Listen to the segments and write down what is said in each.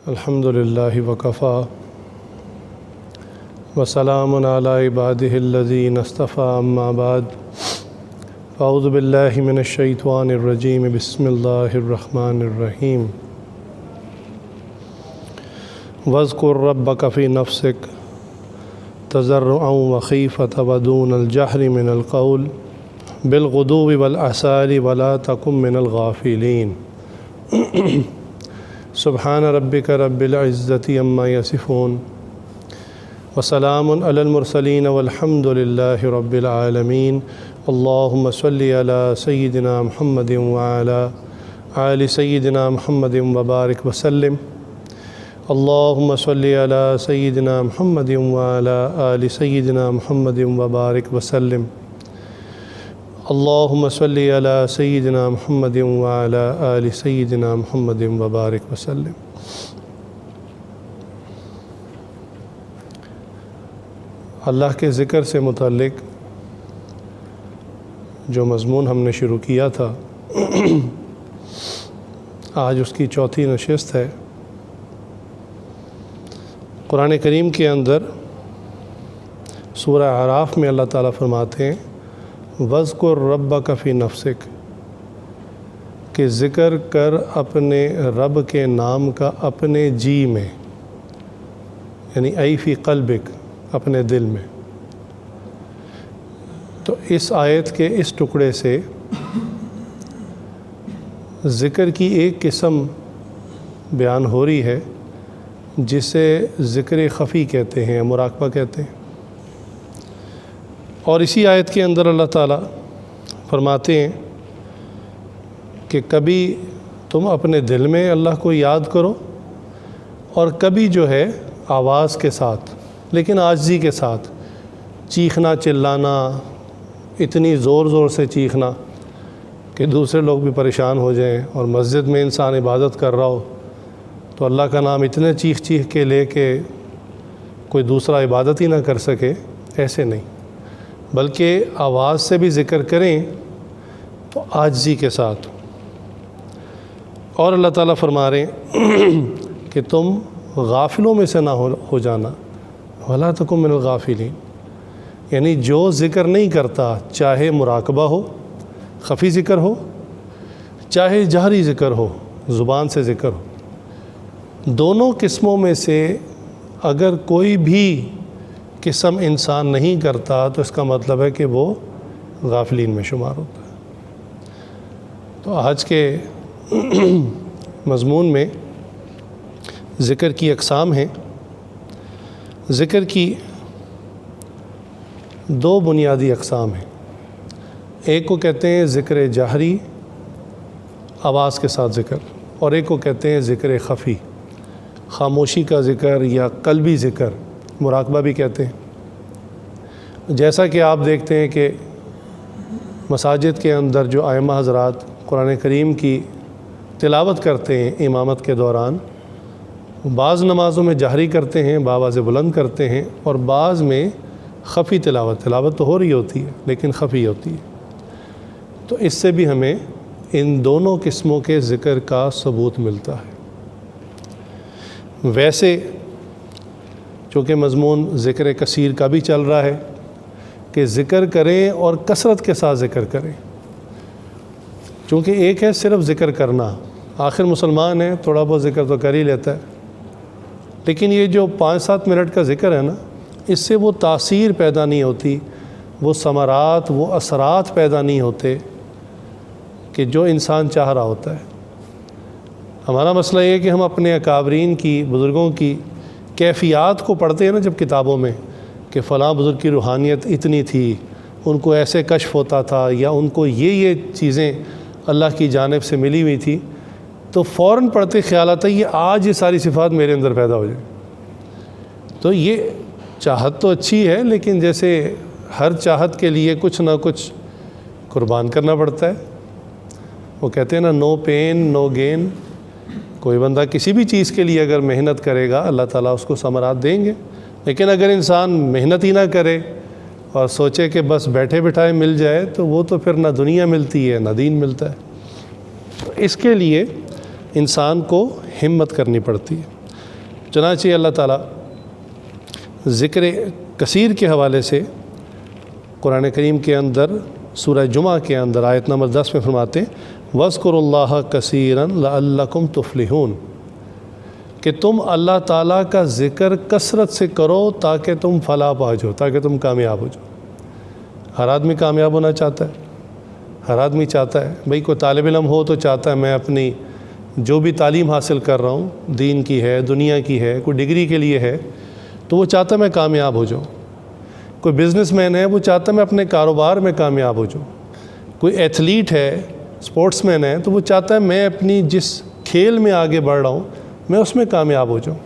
الحمدللہ وکفا وسلام علی عبادہ الذین اصطفیٰ اما بعد اعوذ باللہ من الشیطان الرجیم بسم اللہ الرحمن الرحیم واذکر ربک فی نفسک تضرعا وخیفۃ ودون الجہر من القول بالغدو والآصال ولا تکن من الغافلین سبحان ربک رب العزة عما یصفون وسلام علی المرسلین والحمد للہ رب العالمین اللہم صلی علی سیدنا محمد وعلی آل سیدنا محمد وبارک وسلم اللہم صلی علی سیدنا محمد وعلی آل سیدنا محمد وبارک وسلم اللہم صلی علی سیدنا محمد وعلی آل سیدنا محمد وبارک وسلم۔ اللہ کے ذکر سے متعلق جو مضمون ہم نے شروع کیا تھا آج اس کی چوتھی نشست ہے۔ قرآن کریم کے اندر سورہ اعراف میں اللہ تعالیٰ فرماتے ہیں وَاذْكُرْ رَبَّكَ فِي نَفْسِكَ کہ ذکر کر اپنے رب کے نام کا اپنے جی میں، یعنی ای فی قلبک، اپنے دل میں۔ تو اس آیت کے اس ٹکڑے سے ذکر کی ایک قسم بیان ہو رہی ہے جسے ذکر خفی کہتے ہیں، مراقبہ کہتے ہیں۔ اور اسی آیت کے اندر اللہ تعالیٰ فرماتے ہیں کہ کبھی تم اپنے دل میں اللہ کو یاد کرو اور کبھی جو ہے آواز کے ساتھ، لیکن عاجزی کے ساتھ، چیخنا چلانا، اتنی زور سے چیخنا کہ دوسرے لوگ بھی پریشان ہو جائیں، اور مسجد میں انسان عبادت کر رہا ہو تو اللہ کا نام اتنے چیخ کے لے کے کوئی دوسرا عبادت ہی نہ کر سکے، ایسے نہیں، بلکہ آواز سے بھی ذکر کریں تو عاجزی کے ساتھ۔ اور اللہ تعالیٰ فرما رہے ہیں کہ تم غافلوں میں سے نہ ہو جانا، وَلَا تَكُن مِّنَ الْغَافِلِينَ، یعنی جو ذکر نہیں کرتا، چاہے مراقبہ ہو، خفی ذکر ہو، چاہے جہری ذکر ہو، زبان سے ذکر ہو، دونوں قسموں میں سے اگر کوئی بھی قسم انسان نہیں کرتا تو اس کا مطلب ہے کہ وہ غافلین میں شمار ہوتا ہے۔ تو آج کے مضمون میں ذکر کی اقسام ہیں۔ ذکر کی دو بنیادی اقسام ہیں، ایک کو کہتے ہیں ذکر جہری، آواز کے ساتھ ذکر، اور ایک کو کہتے ہیں ذکر خفی، خاموشی کا ذکر یا قلبی ذکر، مراقبہ بھی کہتے ہیں۔ جیسا کہ آپ دیکھتے ہیں کہ مساجد کے اندر جو ائمہ حضرات قرآن کریم کی تلاوت کرتے ہیں امامت کے دوران، بعض نمازوں میں جہری کرتے ہیں، بآواز بلند کرتے ہیں، اور بعض میں خفی تلاوت تو ہو رہی ہوتی ہے لیکن خفی ہوتی ہے۔ تو اس سے بھی ہمیں ان دونوں قسموں کے ذکر کا ثبوت ملتا ہے۔ ویسے چونکہ مضمون ذکر کثیر کا بھی چل رہا ہے کہ ذکر کریں اور کثرت کے ساتھ ذکر کریں، چونکہ ایک ہے صرف ذکر کرنا، آخر مسلمان ہے تھوڑا بہت ذکر تو کر ہی لیتا ہے، لیکن یہ جو 5-7 منٹ کا ذکر ہے نا، اس سے وہ تاثیر پیدا نہیں ہوتی، وہ ثمرات، وہ اثرات پیدا نہیں ہوتے کہ جو انسان چاہ رہا ہوتا ہے۔ ہمارا مسئلہ یہ ہے کہ ہم اپنے اکابرین کی، بزرگوں کی کیفیات کو پڑھتے ہیں نا جب کتابوں میں، کہ فلاں بزرگ کی روحانیت اتنی تھی، ان کو ایسے کشف ہوتا تھا، یا ان کو یہ چیزیں اللہ کی جانب سے ملی ہوئی تھی، تو فوراً پڑھتے خیال آتا ہے یہ آج یہ ساری صفات میرے اندر پیدا ہو جائیں۔ تو یہ چاہت تو اچھی ہے، لیکن جیسے ہر چاہت کے لیے کچھ نہ کچھ قربان کرنا پڑتا ہے۔ وہ کہتے ہیں نا نو پین نو گین، کوئی بندہ کسی بھی چیز کے لیے اگر محنت کرے گا اللہ تعالیٰ اس کو ثمرات دیں گے، لیکن اگر انسان محنت ہی نہ کرے اور سوچے کہ بس بیٹھے بٹھائے مل جائے تو وہ تو پھر نہ دنیا ملتی ہے نہ دین ملتا ہے۔ تو اس کے لیے انسان کو ہمت کرنی پڑتی ہے۔ چنانچہ اللہ تعالیٰ ذکر کثیر کے حوالے سے قرآن کریم کے اندر سورہ جمعہ کے اندر آیت نمبر 10 میں فرماتے ہیں وَاذْكُرُوا اللَّهَ كَثِيرًا لَعَلَّكُمْ تُفْلِحُونَ کہ تم اللہ تعالیٰ کا ذکر کثرت سے کرو تاکہ تم فلاح پا جاؤ، تاکہ تم کامیاب ہو جاؤ۔ ہر آدمی کامیاب ہونا چاہتا ہے، ہر آدمی چاہتا ہے، بھئی کوئی طالب علم ہو تو چاہتا ہے میں اپنی جو بھی تعلیم حاصل کر رہا ہوں، دین کی ہے، دنیا کی ہے، کوئی ڈگری کے لیے ہے، تو وہ چاہتا ہے میں کامیاب ہو جاؤں۔ کوئی بزنس مین ہے، وہ چاہتا ہے میں اپنے کاروبار میں کامیاب ہو جاؤں۔ کوئی ایتھلیٹ ہے، سپورٹس مین ہے، تو وہ چاہتا ہے میں اپنی جس کھیل میں آگے بڑھ رہا ہوں میں اس میں کامیاب ہو جاؤں۔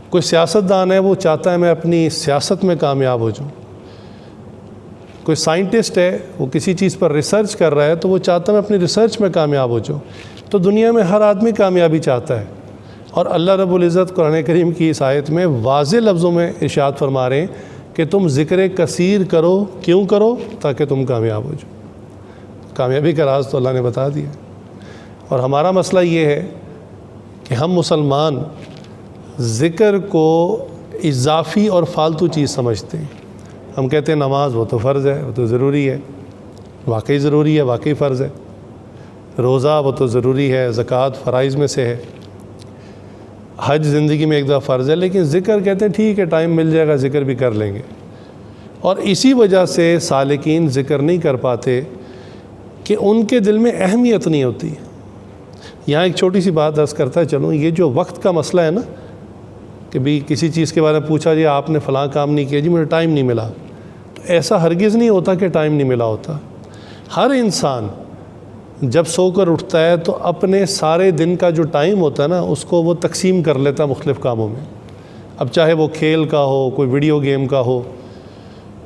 کوئی سیاستدان ہے، وہ چاہتا ہے میں اپنی سیاست میں کامیاب ہو جاؤں۔ کوئی سائنٹسٹ ہے، وہ کسی چیز پر ریسرچ کر رہا ہے تو وہ چاہتا ہے میں اپنی ریسرچ میں کامیاب ہو جاؤں۔ تو دنیا میں ہر آدمی کامیابی چاہتا ہے، اور اللہ رب العزت قرآن کریم کی اس آیت میں واضح لفظوں میں ارشاد فرما رہے ہیں کہ تم ذکر کثیر کرو۔ کیوں کرو؟ تاکہ تم کامیاب ہو جاؤ۔ کامیابی کا راز تو اللہ نے بتا دیا۔ اور ہمارا مسئلہ یہ ہے کہ ہم مسلمان ذکر کو اضافی اور فالتو چیز سمجھتے ہیں۔ ہم کہتے ہیں نماز وہ تو فرض ہے، وہ تو ضروری ہے، واقعی ضروری ہے، واقعی فرض ہے۔ روزہ وہ تو ضروری ہے، زکوٰۃ فرائض میں سے ہے، حج زندگی میں ایک دفعہ فرض ہے، لیکن ذکر کہتے ہیں ٹھیک ہے ٹائم مل جائے گا ذکر بھی کر لیں گے۔ اور اسی وجہ سے سالکین ذکر نہیں کر پاتے کہ ان کے دل میں اہمیت نہیں ہوتی۔ یہاں ایک چھوٹی سی بات عرض کرتا ہے چلوں، یہ جو وقت کا مسئلہ ہے نا کہ بھی کسی چیز کے بارے میں پوچھا جی آپ نے فلاں کام نہیں کیا، جی مجھے ٹائم نہیں ملا، تو ایسا ہرگز نہیں ہوتا کہ ٹائم نہیں ملا ہوتا۔ ہر انسان جب سو کر اٹھتا ہے تو اپنے سارے دن کا جو ٹائم ہوتا ہے نا اس کو وہ تقسیم کر لیتا ہے مختلف کاموں میں۔ اب چاہے وہ کھیل کا ہو، کوئی ویڈیو گیم کا ہو،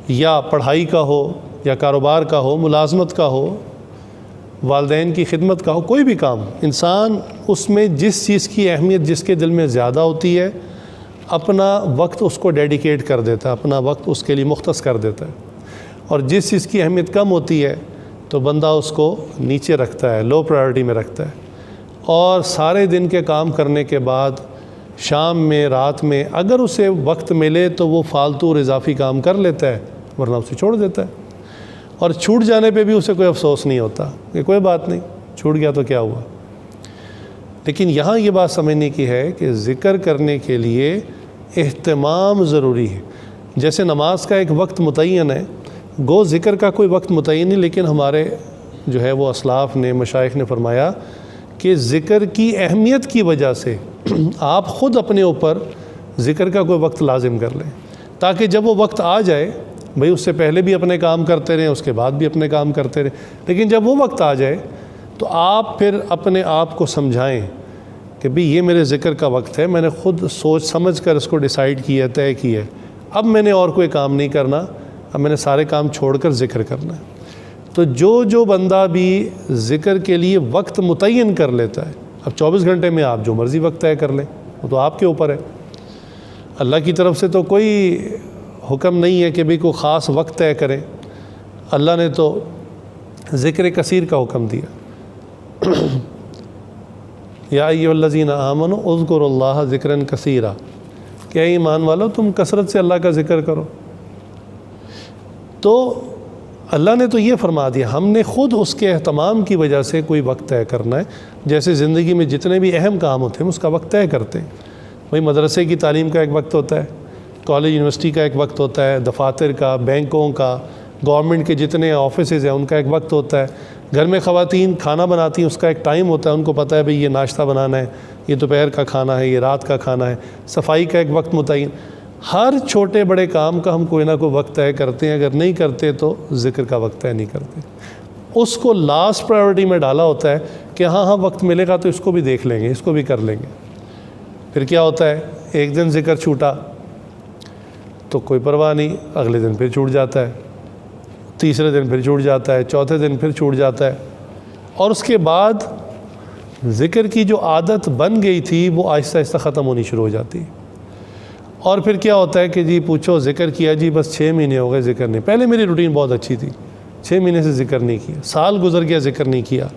یا پڑھائی کا ہو، یا کاروبار کا ہو، ملازمت کا ہو، والدین کی خدمت کا ہو، کوئی بھی کام، انسان اس میں جس چیز کی اہمیت جس کے دل میں زیادہ ہوتی ہے اپنا وقت اس کو ڈیڈیکیٹ کر دیتا ہے، اپنا وقت اس کے لیے مختص کر دیتا ہے، اور جس چیز کی اہمیت کم ہوتی ہے تو بندہ اس کو نیچے رکھتا ہے، لو پرائرٹی میں رکھتا ہے، اور سارے دن کے کام کرنے کے بعد شام میں، رات میں اگر اسے وقت ملے تو وہ فالتو اور اضافی کام کر لیتا ہے، ورنہ اسے چھوڑ دیتا ہے، اور چھوٹ جانے پہ بھی اسے کوئی افسوس نہیں ہوتا کہ کوئی بات نہیں، چھوٹ گیا تو کیا ہوا۔ لیکن یہاں یہ بات سمجھنے کی ہے کہ ذکر کرنے کے لیے اہتمام ضروری ہے۔ جیسے نماز کا ایک وقت متعین ہے، گو ذکر کا کوئی وقت متعین نہیں، لیکن ہمارے جو ہے وہ اسلاف نے، مشائخ نے فرمایا کہ ذکر کی اہمیت کی وجہ سے آپ خود اپنے اوپر ذکر کا کوئی وقت لازم کر لیں، تاکہ جب وہ وقت آ جائے، بھئی اس سے پہلے بھی اپنے کام کرتے رہیں، اس کے بعد بھی اپنے کام کرتے رہیں، لیکن جب وہ وقت آ جائے تو آپ پھر اپنے آپ کو سمجھائیں کہ بھئی یہ میرے ذکر کا وقت ہے، میں نے خود سوچ سمجھ کر اس کو ڈیسائیڈ کیا، طے کیا ہے، اب میں نے اور کوئی کام نہیں کرنا، اب میں نے سارے کام چھوڑ کر ذکر کرنا ہے۔ تو جو بندہ بھی ذکر کے لیے وقت متعین کر لیتا ہے، اب 24 گھنٹے میں آپ جو مرضی وقت طے کر لیں، وہ تو آپ کے اوپر ہے، اللہ کی طرف سے تو کوئی حکم نہیں ہے کہ بھئی کوئی خاص وقت طے کریں، اللہ نے تو ذکر کثیر کا حکم دیا، یا ایھا الذین آمنوا اذکروا اللہ ذکرا کثیرا، کہ اے ایمان والو تم کثرت سے اللہ کا ذکر کرو۔ تو اللہ نے تو یہ فرما دیا، ہم نے خود اس کے اہتمام کی وجہ سے کوئی وقت طے کرنا ہے۔ جیسے زندگی میں جتنے بھی اہم کام ہوتے ہیں اس کا وقت طے کرتے ہیں، بھئی مدرسے کی تعلیم کا ایک وقت ہوتا ہے، کالج یونیورسٹی کا ایک وقت ہوتا ہے، دفاتر کا، بینکوں کا، گورنمنٹ کے جتنے آفیسز ہیں ان کا ایک وقت ہوتا ہے، گھر میں خواتین کھانا بناتی ہیں اس کا ایک ٹائم ہوتا ہے، ان کو پتہ ہے بھئی یہ ناشتہ بنانا ہے، یہ دوپہر کا کھانا ہے، یہ رات کا کھانا ہے، صفائی کا ایک وقت متعین۔ ہر چھوٹے بڑے کام کا ہم کوئی نہ کوئی وقت طے کرتے ہیں، اگر نہیں کرتے تو ذکر کا وقت طے نہیں کرتے، اس کو لاسٹ پرائیورٹی میں ڈالا ہوتا ہے کہ ہاں وقت ملے گا تو اس کو بھی دیکھ لیں گے، اس کو بھی کر لیں گے۔ پھر کیا ہوتا ہے، ایک دن ذکر چھوٹا تو کوئی پرواہ نہیں، اگلے دن پھر چھوٹ جاتا ہے، تیسرے دن پھر چھوٹ جاتا ہے، چوتھے دن پھر چھوٹ جاتا ہے، اور اس کے بعد ذکر کی جو عادت بن گئی تھی وہ آہستہ آہستہ ختم ہونی شروع ہو جاتی ہے۔ اور پھر کیا ہوتا ہے کہ جی پوچھو ذکر کیا، جی بس 6 مہینے ہو گئے ذکر نہیں، پہلے میری روٹین بہت اچھی تھی، 6 مہینے سے ذکر نہیں کیا، سال گزر گیا ذکر نہیں کیا،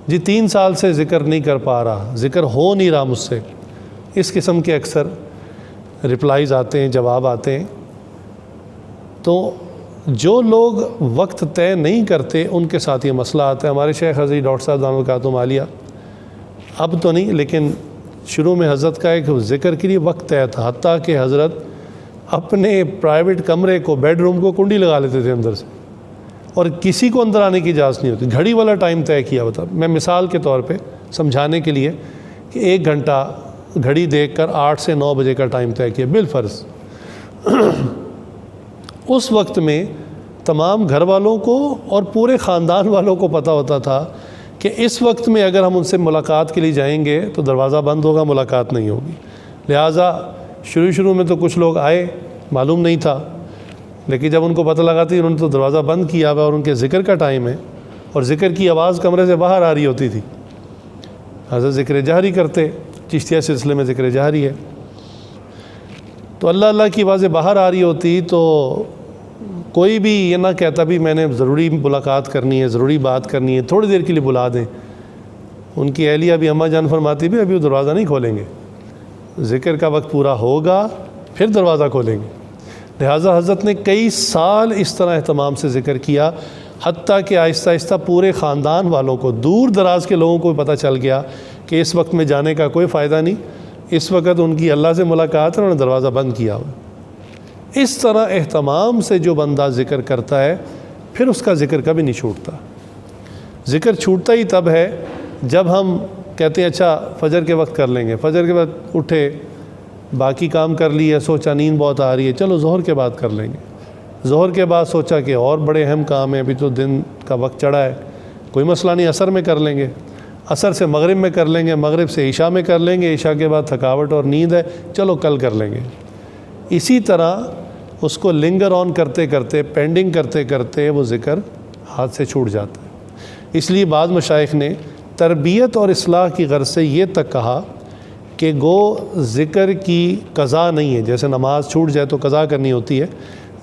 جی 3 سال سے ذکر نہیں کر پا رہا، ذکر ہو نہیں رہا مجھ سے، اس قسم کے اکثر رپلائز آتے ہیں، جواب آتے ہیں۔ تو جو لوگ وقت طے نہیں کرتے ان کے ساتھ یہ مسئلہ آتا ہے۔ ہمارے شیخ حضرت ڈاکٹر صاحب دامت برکاتہم عالیہ، اب تو نہیں لیکن شروع میں حضرت کا ایک ذکر کے لیے وقت طے تھا، حتیٰ کہ حضرت اپنے پرائیویٹ کمرے کو، بیڈ روم کو کنڈی لگا لیتے تھے اندر سے، اور کسی کو اندر آنے کی اجازت نہیں ہوتی۔ گھڑی والا ٹائم طے کیا ہوتا۔ میں مثال کے طور پہ سمجھانے کے لیے کہ 1 گھنٹہ گھڑی دیکھ کر 8 سے 9 بجے کا ٹائم طے کیا بالفرض۔ اس وقت میں تمام گھر والوں کو اور پورے خاندان والوں کو پتہ ہوتا تھا کہ اس وقت میں اگر ہم ان سے ملاقات کے لیے جائیں گے تو دروازہ بند ہوگا، ملاقات نہیں ہوگی۔ لہٰذا شروع میں تو کچھ لوگ آئے، معلوم نہیں تھا، لیکن جب ان کو پتہ لگا تھی انہوں نے تو دروازہ بند کیا ہوا اور ان کے ذکر کا ٹائم ہے، اور ذکر کی آواز کمرے سے باہر آ رہی ہوتی تھی۔ حضرت ذکر جہری کرتے، چشتیہ سلسلے میں ذکر جہری ہے، تو اللہ اللہ کی آوازیں باہر آ رہی ہوتی تو کوئی بھی یہ نہ کہتا بھی میں نے ضروری ملاقات کرنی ہے، ضروری بات کرنی ہے، تھوڑی دیر کے لیے بلا دیں۔ ان کی اہلیہ بھی اماں جان فرماتی بھی ابھی وہ دروازہ نہیں کھولیں گے، ذکر کا وقت پورا ہوگا پھر دروازہ کھولیں گے۔ لہٰذا حضرت نے کئی سال اس طرح اہتمام سے ذکر کیا، حتیٰ کہ آہستہ آہستہ پورے خاندان والوں کو، دور دراز کے لوگوں کو پتہ چل گیا کہ اس وقت میں جانے کا کوئی فائدہ نہیں، اس وقت ان کی اللہ سے ملاقات ہے، انہوں نے دروازہ بند کیا ہوا۔ اس طرح اہتمام سے جو بندہ ذکر کرتا ہے پھر اس کا ذکر کبھی نہیں چھوٹتا۔ ذکر چھوٹتا ہی تب ہے جب ہم کہتے ہیں اچھا فجر کے وقت کر لیں گے، فجر کے بعد اٹھے، باقی کام کر لیے، سوچا نیند بہت آ رہی ہے، چلو ظہر کے بعد کر لیں گے، ظہر کے بعد سوچا کہ اور بڑے اہم کام ہیں، ابھی تو دن کا وقت چڑھا ہے، کوئی مسئلہ نہیں، عصر میں کر لیں گے، عصر سے مغرب میں کر لیں گے، مغرب سے عشاء میں کر لیں گے، عشاء کے بعد تھکاوٹ اور نیند ہے، چلو کل کر لیں گے۔ اسی طرح اس کو لنگر آن کرتے کرتے، پینڈنگ کرتے کرتے وہ ذکر ہاتھ سے چھوٹ جاتا ہے۔ اس لیے بعض مشائخ نے تربیت اور اصلاح کی غرض سے یہ تک کہا کہ گو ذکر کی قضا نہیں ہے، جیسے نماز چھوٹ جائے تو قضا کرنی ہوتی ہے،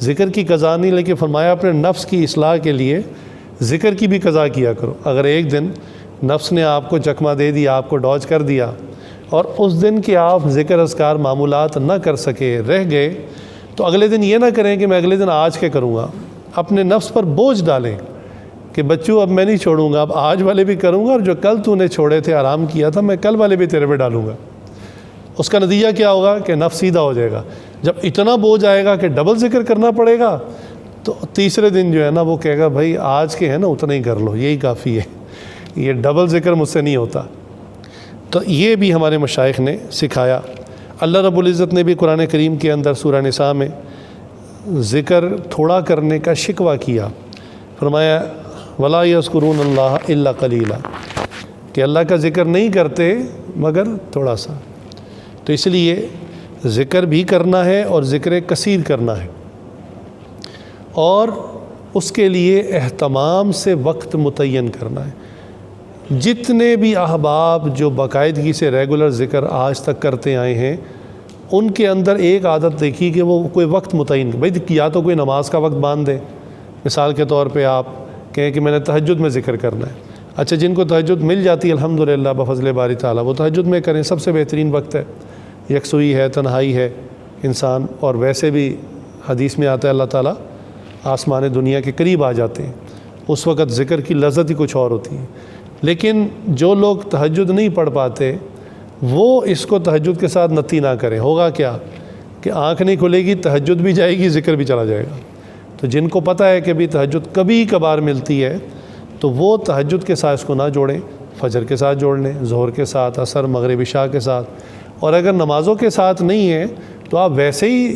ذکر کی قضا نہیں، لیکن فرمایا اپنے نفس کی اصلاح کے لیے ذکر کی بھی قضا کیا کرو۔ اگر ایک دن نفس نے آپ کو چکمہ دے دیا، آپ کو ڈاج کر دیا، اور اس دن کے آپ ذکر اذکار معمولات نہ کر سکے، رہ گئے، تو اگلے دن یہ نہ کریں کہ میں اگلے دن آج کے کروں گا۔ اپنے نفس پر بوجھ ڈالیں کہ بچوں اب میں نہیں چھوڑوں گا، اب آج والے بھی کروں گا، اور جو کل تو نے چھوڑے تھے، آرام کیا تھا، میں کل والے بھی تیرے پہ ڈالوں گا۔ اس کا نتیجہ کیا ہوگا کہ نفس سیدھا ہو جائے گا۔ جب اتنا بوجھ آئے گا کہ ڈبل ذکر کرنا پڑے گا، تو تیسرے دن جو ہے نا وہ کہے گا بھائی آج کے ہیں نا اتنا ہی کر لو، یہی کافی ہے، یہ ڈبل ذکر مجھ سے نہیں ہوتا۔ تو یہ بھی ہمارے مشائخ نے سکھایا۔ اللہ رب العزت نے بھی قرآن کریم کے اندر سورہ نساء میں ذکر تھوڑا کرنے کا شکوہ کیا، فرمایا وَلَا يَذْكُرُونَ اللَّهَ إِلَّا قَلِيلًا، کہ اللہ کا ذکر نہیں کرتے مگر تھوڑا سا۔ تو اس لیے ذکر بھی کرنا ہے اور ذکر کثیر کرنا ہے، اور اس کے لیے اہتمام سے وقت متعین کرنا ہے۔ جتنے بھی احباب جو باقاعدگی سے ریگولر ذکر آج تک کرتے آئے ہیں، ان کے اندر ایک عادت دیکھی کہ وہ کوئی وقت متعین، بھائی یا تو کوئی نماز کا وقت باندھ دے، مثال کے طور پہ آپ کہیں کہ میں نے تہجد میں ذکر کرنا ہے۔ اچھا، جن کو تہجد مل جاتی ہے الحمدللہ بفضل باری تعالیٰ، وہ تہجد میں کریں، سب سے بہترین وقت ہے، یکسوئی ہے، تنہائی ہے انسان، اور ویسے بھی حدیث میں آتا ہے اللہ تعالیٰ آسمان دنیا کے قریب آ جاتے ہیں، اس وقت ذکر کی لذت ہی کچھ اور ہوتی ہے۔ لیکن جو لوگ تہجد نہیں پڑھ پاتے وہ اس کو تہجد کے ساتھ نتی نہ کریں، ہوگا کیا کہ آنکھ نہیں کھلے گی، تہجد بھی جائے گی، ذکر بھی چلا جائے گا۔ تو جن کو پتہ ہے کہ بھی تہجد کبھی کبھار ملتی ہے تو وہ تہجد کے ساتھ اس کو نہ جوڑیں، فجر کے ساتھ جوڑ لیں، ظہر کے ساتھ، عصر، مغرب، عشاء کے ساتھ، اور اگر نمازوں کے ساتھ نہیں ہے تو آپ ویسے ہی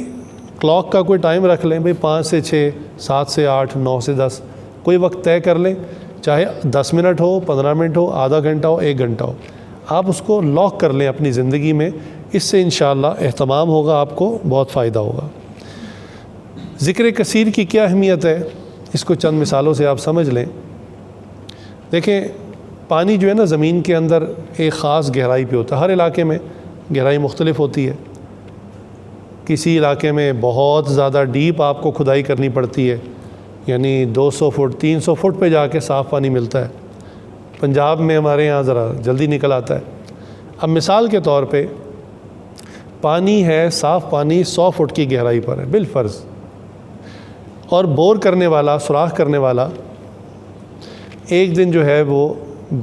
کلاک کا کوئی ٹائم رکھ لیں، بھئی 5 سے 6، 7 سے 8، 9 سے 10، کوئی وقت طے کر لیں، چاہے 10 منٹ ہو، 15 منٹ ہو، آدھا گھنٹہ ہو، 1 گھنٹہ ہو، آپ اس کو لاک کر لیں اپنی زندگی میں۔ اس سے انشاءاللہ اہتمام ہوگا، آپ کو بہت فائدہ ہوگا۔ ذکر کثیر کی کیا اہمیت ہے، اس کو چند مثالوں سے آپ سمجھ لیں۔ دیکھیں، پانی جو ہے نا زمین کے اندر ایک خاص گہرائی پہ ہوتا ہے، ہر علاقے میں گہرائی مختلف ہوتی ہے۔ کسی علاقے میں بہت زیادہ ڈیپ آپ کو کھدائی کرنی پڑتی ہے، یعنی 200 فٹ 300 فٹ پہ جا کے صاف پانی ملتا ہے۔ پنجاب میں ہمارے یہاں ذرا جلدی نکل آتا ہے۔ اب مثال کے طور پہ پانی ہے صاف پانی 100 فٹ کی گہرائی پر ہے بالفرض، اور بور کرنے والا، سوراخ کرنے والا ایک دن جو ہے وہ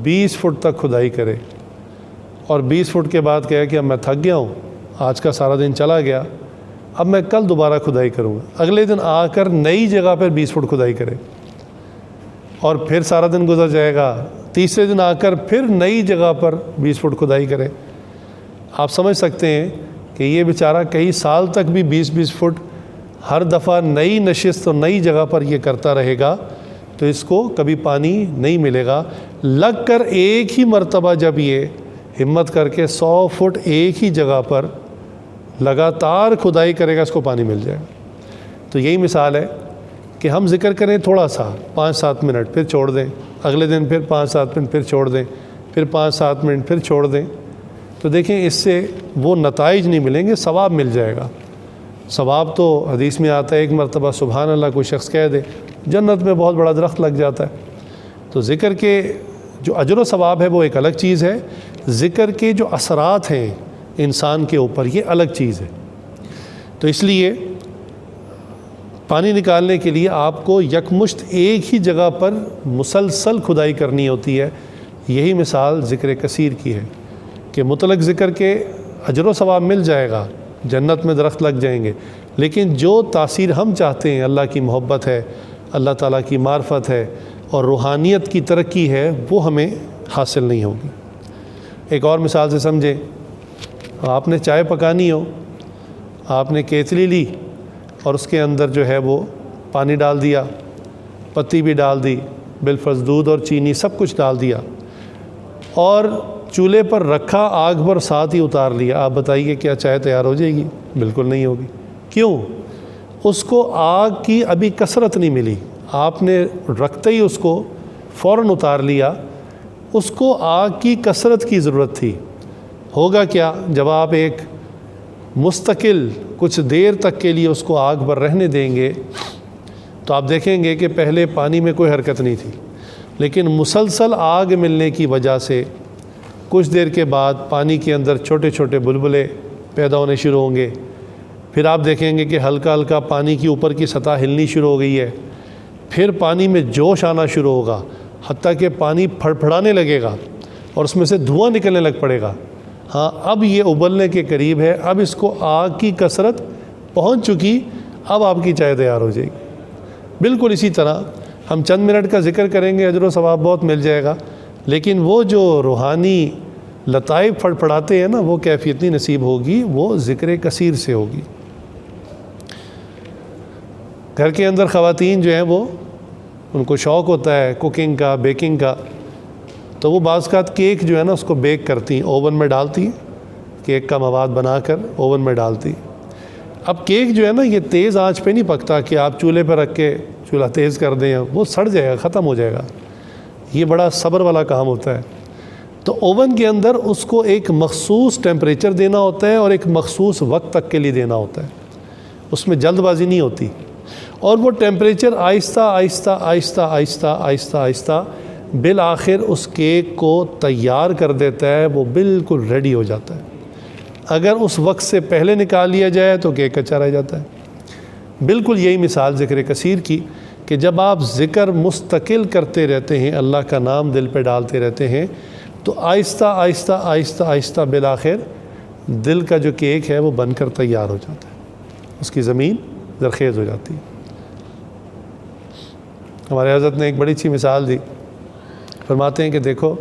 20 فٹ تک کھدائی کرے اور 20 فٹ کے بعد کہے کہ اب میں تھک گیا ہوں، آج کا سارا دن چلا گیا، اب میں کل دوبارہ کھدائی کروں گا، اگلے دن آ کر نئی جگہ پر 20 فٹ کھدائی کرے اور پھر سارا دن گزر جائے گا، تیسرے دن آ کر پھر نئی جگہ پر 20 فٹ کھدائی کرے۔ آپ سمجھ سکتے ہیں کہ یہ بیچارہ کئی سال تک بھی 20 فٹ ہر دفعہ نئی نشست اور نئی جگہ پر یہ کرتا رہے گا تو اس کو کبھی پانی نہیں ملے گا۔ لگ کر ایک ہی مرتبہ جب یہ ہمت کر کے 100 فٹ ایک ہی جگہ پر لگاتار کھدائی کرے گا، اس کو پانی مل جائے گا۔ تو یہی مثال ہے کہ ہم ذکر کریں تھوڑا سا 5-7 منٹ پھر چھوڑ دیں، اگلے دن پھر 5-7 منٹ پھر چھوڑ دیں، پھر 5-7 منٹ پھر چھوڑ دیں، تو دیکھیں اس سے وہ نتائج نہیں ملیں گے، ثواب مل جائے گا۔ ثواب تو حدیث میں آتا ہے ایک مرتبہ سبحان اللہ کوئی شخص کہہ دے جنت میں بہت بڑا درخت لگ جاتا ہے۔ تو ذکر کے جو اجر و ثواب ہے وہ ایک الگ چیز ہے، ذکر کے جو اثرات ہیں انسان کے اوپر یہ الگ چیز ہے۔ تو اس لیے پانی نکالنے کے لیے آپ کو یکمشت ایک ہی جگہ پر مسلسل کھدائی کرنی ہوتی ہے۔ یہی مثال ذکر کثیر کی ہے کہ مطلق ذکر کے اجر و ثواب مل جائے گا، جنت میں درخت لگ جائیں گے، لیکن جو تاثیر ہم چاہتے ہیں، اللہ کی محبت ہے، اللہ تعالیٰ کی معرفت ہے اور روحانیت کی ترقی ہے، وہ ہمیں حاصل نہیں ہوگی۔ ایک اور مثال سے سمجھیں، آپ نے چائے پکانی ہو، آپ نے کیتلی لی اور اس کے اندر جو ہے وہ پانی ڈال دیا، پتی بھی ڈال دی، بالفرض دودھ اور چینی سب کچھ ڈال دیا اور چولہے پر رکھا، آگ پر ساتھ ہی اتار لیا۔ آپ بتائیے کیا چائے تیار ہو جائے گی؟ بالکل نہیں ہوگی۔ کیوں؟ اس کو آگ کی ابھی کثرت نہیں ملی، آپ نے رکھتے ہی اس کو فوراً اتار لیا، اس کو آگ کی کثرت کی ضرورت تھی۔ ہوگا کیا جب آپ ایک مستقل کچھ دیر تک کے لیے اس کو آگ پر رہنے دیں گے تو آپ دیکھیں گے کہ پہلے پانی میں کوئی حرکت نہیں تھی، لیکن مسلسل آگ ملنے کی وجہ سے کچھ دیر کے بعد پانی کے اندر چھوٹے چھوٹے بلبلے پیدا ہونے شروع ہوں گے، پھر آپ دیکھیں گے کہ ہلکا ہلکا پانی کی اوپر کی سطح ہلنی شروع ہو گئی ہے، پھر پانی میں جوش آنا شروع ہوگا، حتیٰ کہ پانی پھڑپھڑانے لگے گا اور اس میں سے دھواں نکلنے لگ پڑے گا۔ ہاں اب یہ ابلنے کے قریب ہے، اب اس کو آگ کی کثرت پہنچ چکی، اب آپ کی چائے تیار ہو جائے گی۔ بالکل اسی طرح ہم چند منٹ کا ذکر کریں گے، اجر و ثواب بہت مل جائے گا، لیکن وہ جو روحانی لطائف پھڑپھڑاتے ہیں نا، وہ کیفیت نہیں نصیب ہوگی، وہ ذکر کثیر سے ہوگی۔ گھر کے اندر خواتین جو ہیں وہ ان کو شوق ہوتا ہے کوکنگ کا، بیکنگ کا، تو وہ بعض اوقات کیک جو ہے نا اس کو بیک کرتی ہیں، اوون میں ڈالتی ہیں، کیک کا مواد بنا کر اوون میں ڈالتی۔ اب کیک جو ہے نا یہ تیز آنچ پہ نہیں پکتا کہ آپ چولہے پہ رکھ کے چولہا تیز کر دیں، وہ سڑ جائے گا، ختم ہو جائے گا، یہ بڑا صبر والا کام ہوتا ہے۔ تو اوون کے اندر اس کو ایک مخصوص ٹیمپریچر دینا ہوتا ہے اور ایک مخصوص وقت تک کے لیے دینا ہوتا ہے، اس میں جلد بازی نہیں ہوتی، اور وہ ٹیمپریچر آہستہ آہستہ آہستہ آہستہ آہستہ آہستہ بالآخر اس کیک کو تیار کر دیتا ہے، وہ بالکل ریڈی ہو جاتا ہے۔ اگر اس وقت سے پہلے نکال لیا جائے تو کیک اچھا رہ جاتا ہے۔ بالکل یہی مثال ذکر کثیر کی کہ جب آپ ذکر مستقل کرتے رہتے ہیں، اللہ کا نام دل پہ ڈالتے رہتے ہیں، تو آہستہ آہستہ آہستہ آہستہ بالآخر دل کا جو کیک ہے وہ بن کر تیار ہو جاتا ہے، اس کی زمین زرخیز ہو جاتی ہے۔ ہمارے حضرت نے ایک بڑی اچھی مثال دی، فرماتے ہیں کہ دیکھو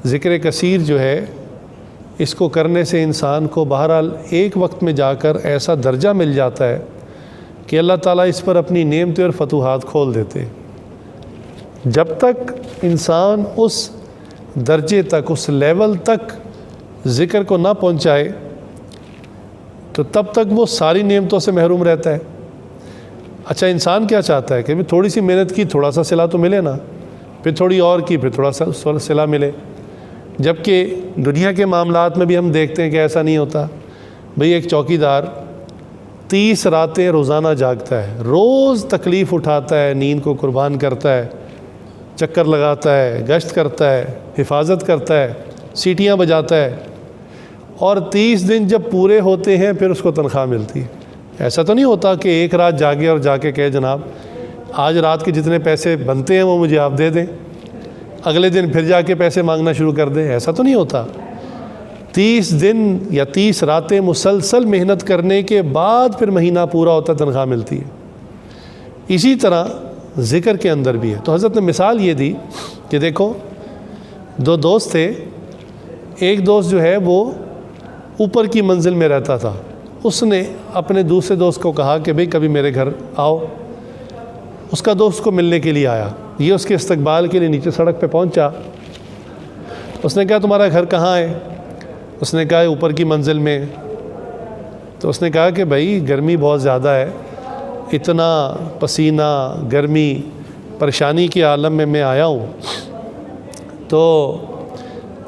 ذکر کثیر جو ہے اس کو کرنے سے انسان کو بہرحال ایک وقت میں جا کر ایسا درجہ مل جاتا ہے کہ اللہ تعالیٰ اس پر اپنی نعمتیں اور فتوحات کھول دیتے۔ جب تک انسان اس درجے تک، اس لیول تک ذکر کو نہ پہنچائے تو تب تک وہ ساری نعمتوں سے محروم رہتا ہے۔ اچھا انسان کیا چاہتا ہے کہ تھوڑی سی محنت کی، تھوڑا سا صلہ تو ملے نا، پھر تھوڑی اور کی، پھر تھوڑا سا صلہ ملے۔ جبکہ دنیا کے معاملات میں بھی ہم دیکھتے ہیں کہ ایسا نہیں ہوتا۔ بھئی ایک چوکیدار 30 راتیں روزانہ جاگتا ہے، روز تکلیف اٹھاتا ہے، نیند کو قربان کرتا ہے، چکر لگاتا ہے، گشت کرتا ہے، حفاظت کرتا ہے، سیٹیاں بجاتا ہے، اور 30 دن جب پورے ہوتے ہیں پھر اس کو تنخواہ ملتی ہے۔ ایسا تو نہیں ہوتا کہ ایک رات جاگے اور جا کے کہے جناب آج رات کے جتنے پیسے بنتے ہیں وہ مجھے آپ دے دیں، اگلے دن پھر جا کے پیسے مانگنا شروع کر دیں، ایسا تو نہیں ہوتا۔ 30 دن یا 30 راتیں مسلسل محنت کرنے کے بعد پھر مہینہ پورا ہوتا تنخواہ ملتی ہے۔ اسی طرح ذکر کے اندر بھی ہے۔ تو حضرت نے مثال یہ دی کہ دیکھو 2 دوست تھے، ایک دوست جو ہے وہ اوپر کی منزل میں رہتا تھا، اس نے اپنے دوسرے دوست کو کہا کہ بھئی کبھی میرے گھر آؤ۔ اس کا دوست کو ملنے کے لیے آیا، یہ اس کے استقبال کے لیے نیچے سڑک پہ پہنچا۔ اس نے کہا تمہارا گھر کہاں ہے؟ اس نے کہا اوپر کی منزل میں۔ تو اس نے کہا کہ بھائی گرمی بہت زیادہ ہے، اتنا پسینہ گرمی پریشانی کے عالم میں آیا ہوں، تو